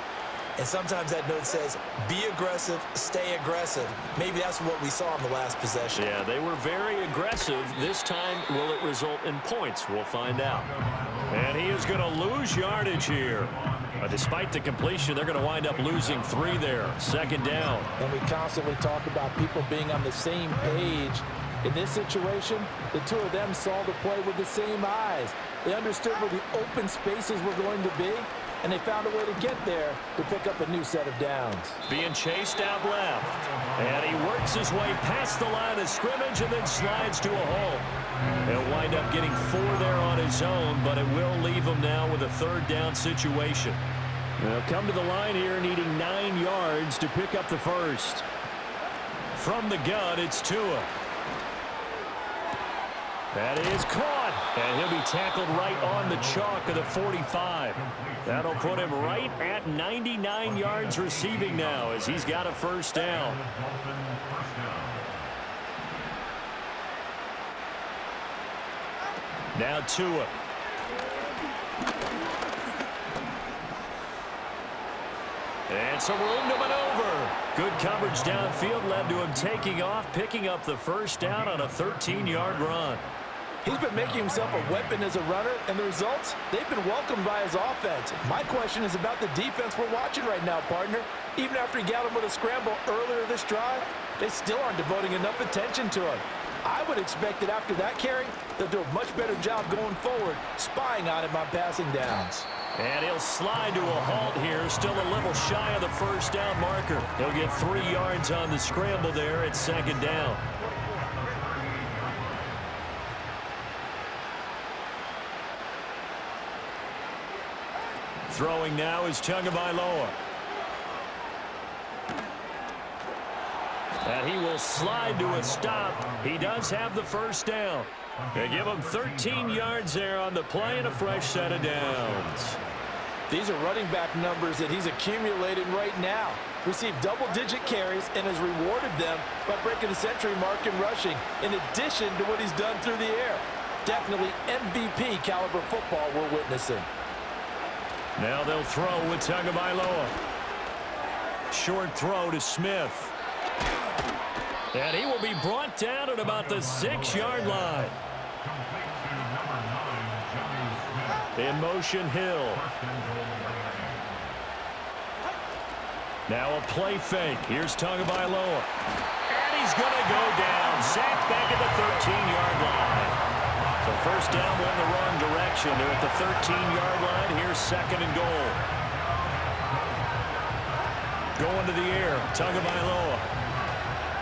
And sometimes that note says, be aggressive, stay aggressive. Maybe that's what we saw in the last possession.
Yeah, they were very aggressive. This time, will it result in points? We'll find out. And he is going to lose yardage here. Despite the completion, they're going to wind up losing 3 there. 2nd down.
And we constantly talk about people being on the same page. In this situation, the 2 of them saw the play with the same eyes. They understood where the open spaces were going to be, and they found a way to get there to pick up a new set of downs.
Being chased out left. And he works his way past the line of scrimmage and then slides to a hole. He'll wind up getting 4 there on his own, but it will leave him now with a 3rd down situation.
They'll come to the line here needing 9 yards to pick up the first.
From the gun, it's Tua. That is caught. And he'll be tackled right on the chalk of the 45. That'll put him right at 99 yards receiving now as he's got a 1st down. Now Tua. And some room to maneuver. Good coverage downfield led to him taking off, picking up the 1st down on a 13-yard run.
He's been making himself a weapon as a runner, and the results, they've been welcomed by his offense. My question is about the defense we're watching right now, partner. Even after he got him with a scramble earlier this drive, they still aren't devoting enough attention to him. I would expect that after that carry, they'll do a much better job going forward, spying on him on passing downs.
And he'll slide to a halt here, still a little shy of the first down marker. He'll get 3 yards on the scramble there at second down. Throwing now is Tagovaila. And he will slide to a stop. He does have the first down. They give him 13 yards there on the play and a fresh set of downs.
These are running back numbers that he's accumulated right now. Received double-digit carries and has rewarded them by breaking the century mark in rushing, in addition to what he's done through the air. Definitely MVP caliber football we're witnessing.
Now they'll throw with Tagovaila. Short throw to Smith. And he will be brought down at about the 6-yard line. In motion, Hill. Now a play fake. Here's Tagovaila. And he's going to go down. Sacked back at the 13-yard line. So first down went the wrong direction. They're at the 13-yard line. Here's second and goal. Going to the air. Tagovaila.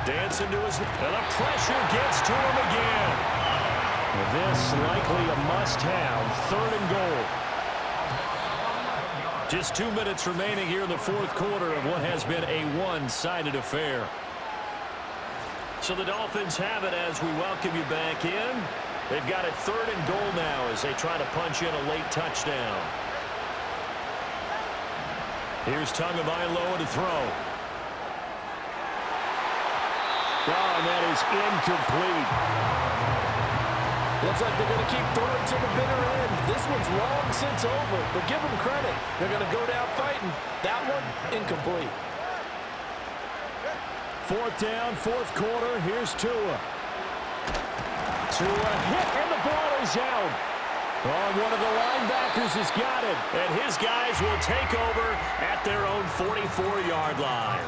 Dancing to his... And the pressure gets to him again. This likely a must-have. Third and goal. Just 2 minutes remaining here in the fourth quarter of what has been a one-sided affair. So the Dolphins have it as we welcome you back in. They've got it third and goal now as they try to punch in a late touchdown. Here's Tagovaila to throw. Oh, and that is incomplete.
Looks like they're going to keep throwing to the bitter end. This one's long since over, but give them credit. They're going to go down fighting. That one, incomplete.
Fourth down, fourth quarter. Here's Tua. Tua hit, and the ball is out. Oh, one of the linebackers has got it.
And his guys will take over at their own 44-yard line.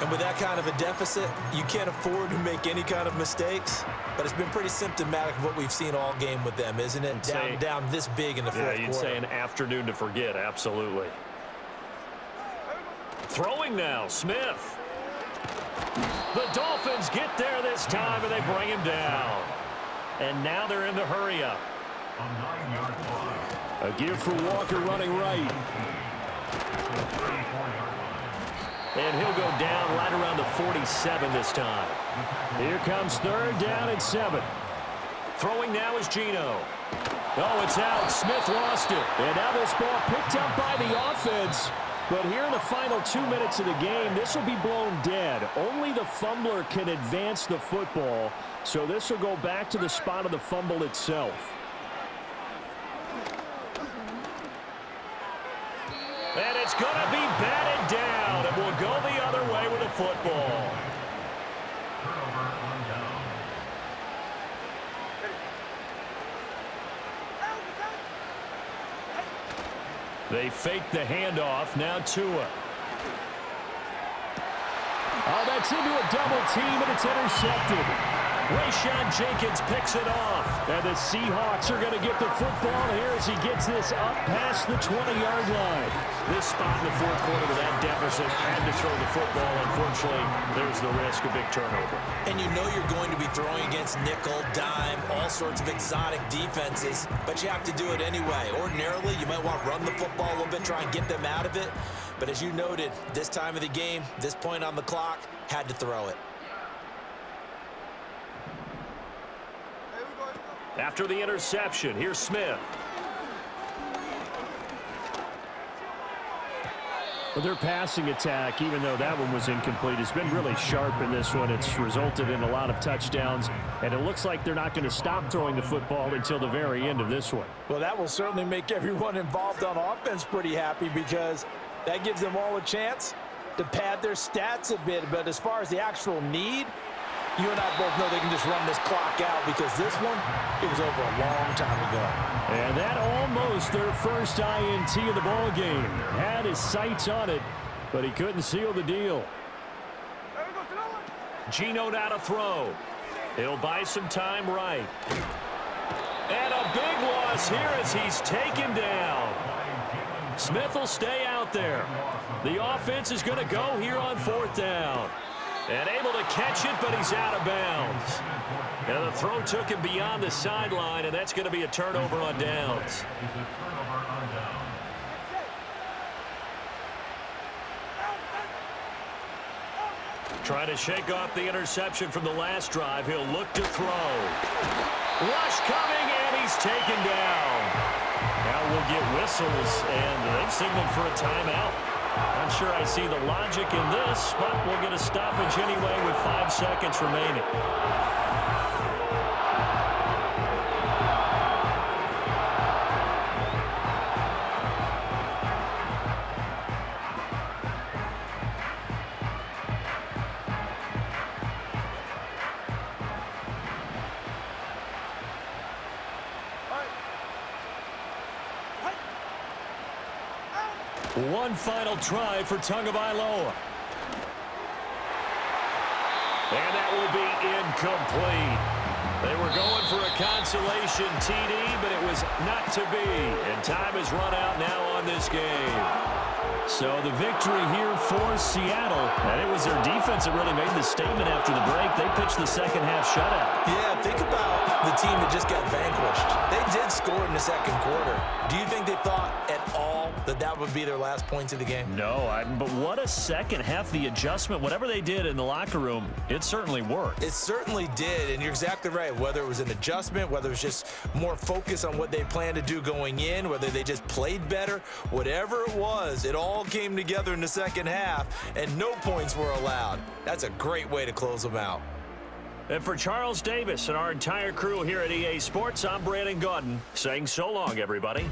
And with that kind of a deficit, you can't afford to make any kind of mistakes. But it's been pretty symptomatic of what we've seen all game with them, isn't it? Down this big in the fourth quarter.
Yeah, you'd say an afternoon to forget, absolutely. Throwing now, Smith. The Dolphins get there this time, and they bring him down. And now they're in the hurry-up.
A give for Walker running right.
And he'll go down right around the 47 this time.
Here comes third down and 7.
Throwing now is Geno.
Oh, it's out. Smith lost it. And now this ball picked up by the offense. But here in the final 2 minutes of the game, this will be blown dead. Only the fumbler can advance the football. So this will go back to the spot of the fumble itself.
And it's going to be batted down, and we'll go the other way with the football. They fake the handoff. Now Tua.
Oh, that's into a double team, and it's intercepted.
Rayshon Jenkins picks it off.
And the Seahawks are going to get the football here as he gets this up past the 20-yard line.
This spot in the fourth quarter with that deficit, had to throw the football. Unfortunately, there's the risk of big turnover.
And you know you're going to be throwing against nickel, dime, all sorts of exotic defenses, but you have to do it anyway. Ordinarily, you might want to run the football a little bit, try and get them out of it. But as you noted, this time of the game, this point on the clock, had to throw it.
After the interception, here's Smith.
Well, their passing attack, even though that one was incomplete, has been really sharp in this one. It's resulted in a lot of touchdowns, and it looks like they're not going to stop throwing the football until the very end of this one.
Well, that will certainly make everyone involved on offense pretty happy because that gives them all a chance to pad their stats a bit. But as far as the actual need, you and I both know they can just run this clock out because this one, it was over a long time ago.
And that almost their first INT of the ball game. Had his sights on it, but he couldn't seal the deal.
Geno now to throw. He'll buy some time right. And a big loss here as he's taken down. Smith will stay out there. The offense is going to go here on 4th down. And able to catch it, but he's out of bounds. And the throw took him beyond the sideline, and that's going to be a turnover on downs. Trying to shake off the interception from the last drive. He'll look to throw. Rush coming, and he's taken down. Now we'll get whistles, and they've signaled for a timeout. Not sure I see the logic in this, but we'll get a stoppage anyway with 5 seconds remaining. One final try for Tagovaila. And that will be incomplete. They were going for a consolation TD, but it was not to be. And time has run out now on this game. So the victory here for Seattle. And it was their defense that really made the statement after the break. They pitched the second half shutout.
Yeah, think about the team that just got vanquished. They did score in the second quarter. Do you think they thought at all that that would be their last points of the game?
No, but what a second half. The adjustment, whatever they did in the locker room, it certainly worked.
It certainly did, and you're exactly right. Whether it was an adjustment, whether it was just more focus on what they planned to do going in, whether they just played better, whatever it was, it all came together in the second half, and no points were allowed. That's a great way to close them out.
And for Charles Davis and our entire crew here at EA Sports, I'm Brandon Gaudin saying so long, everybody.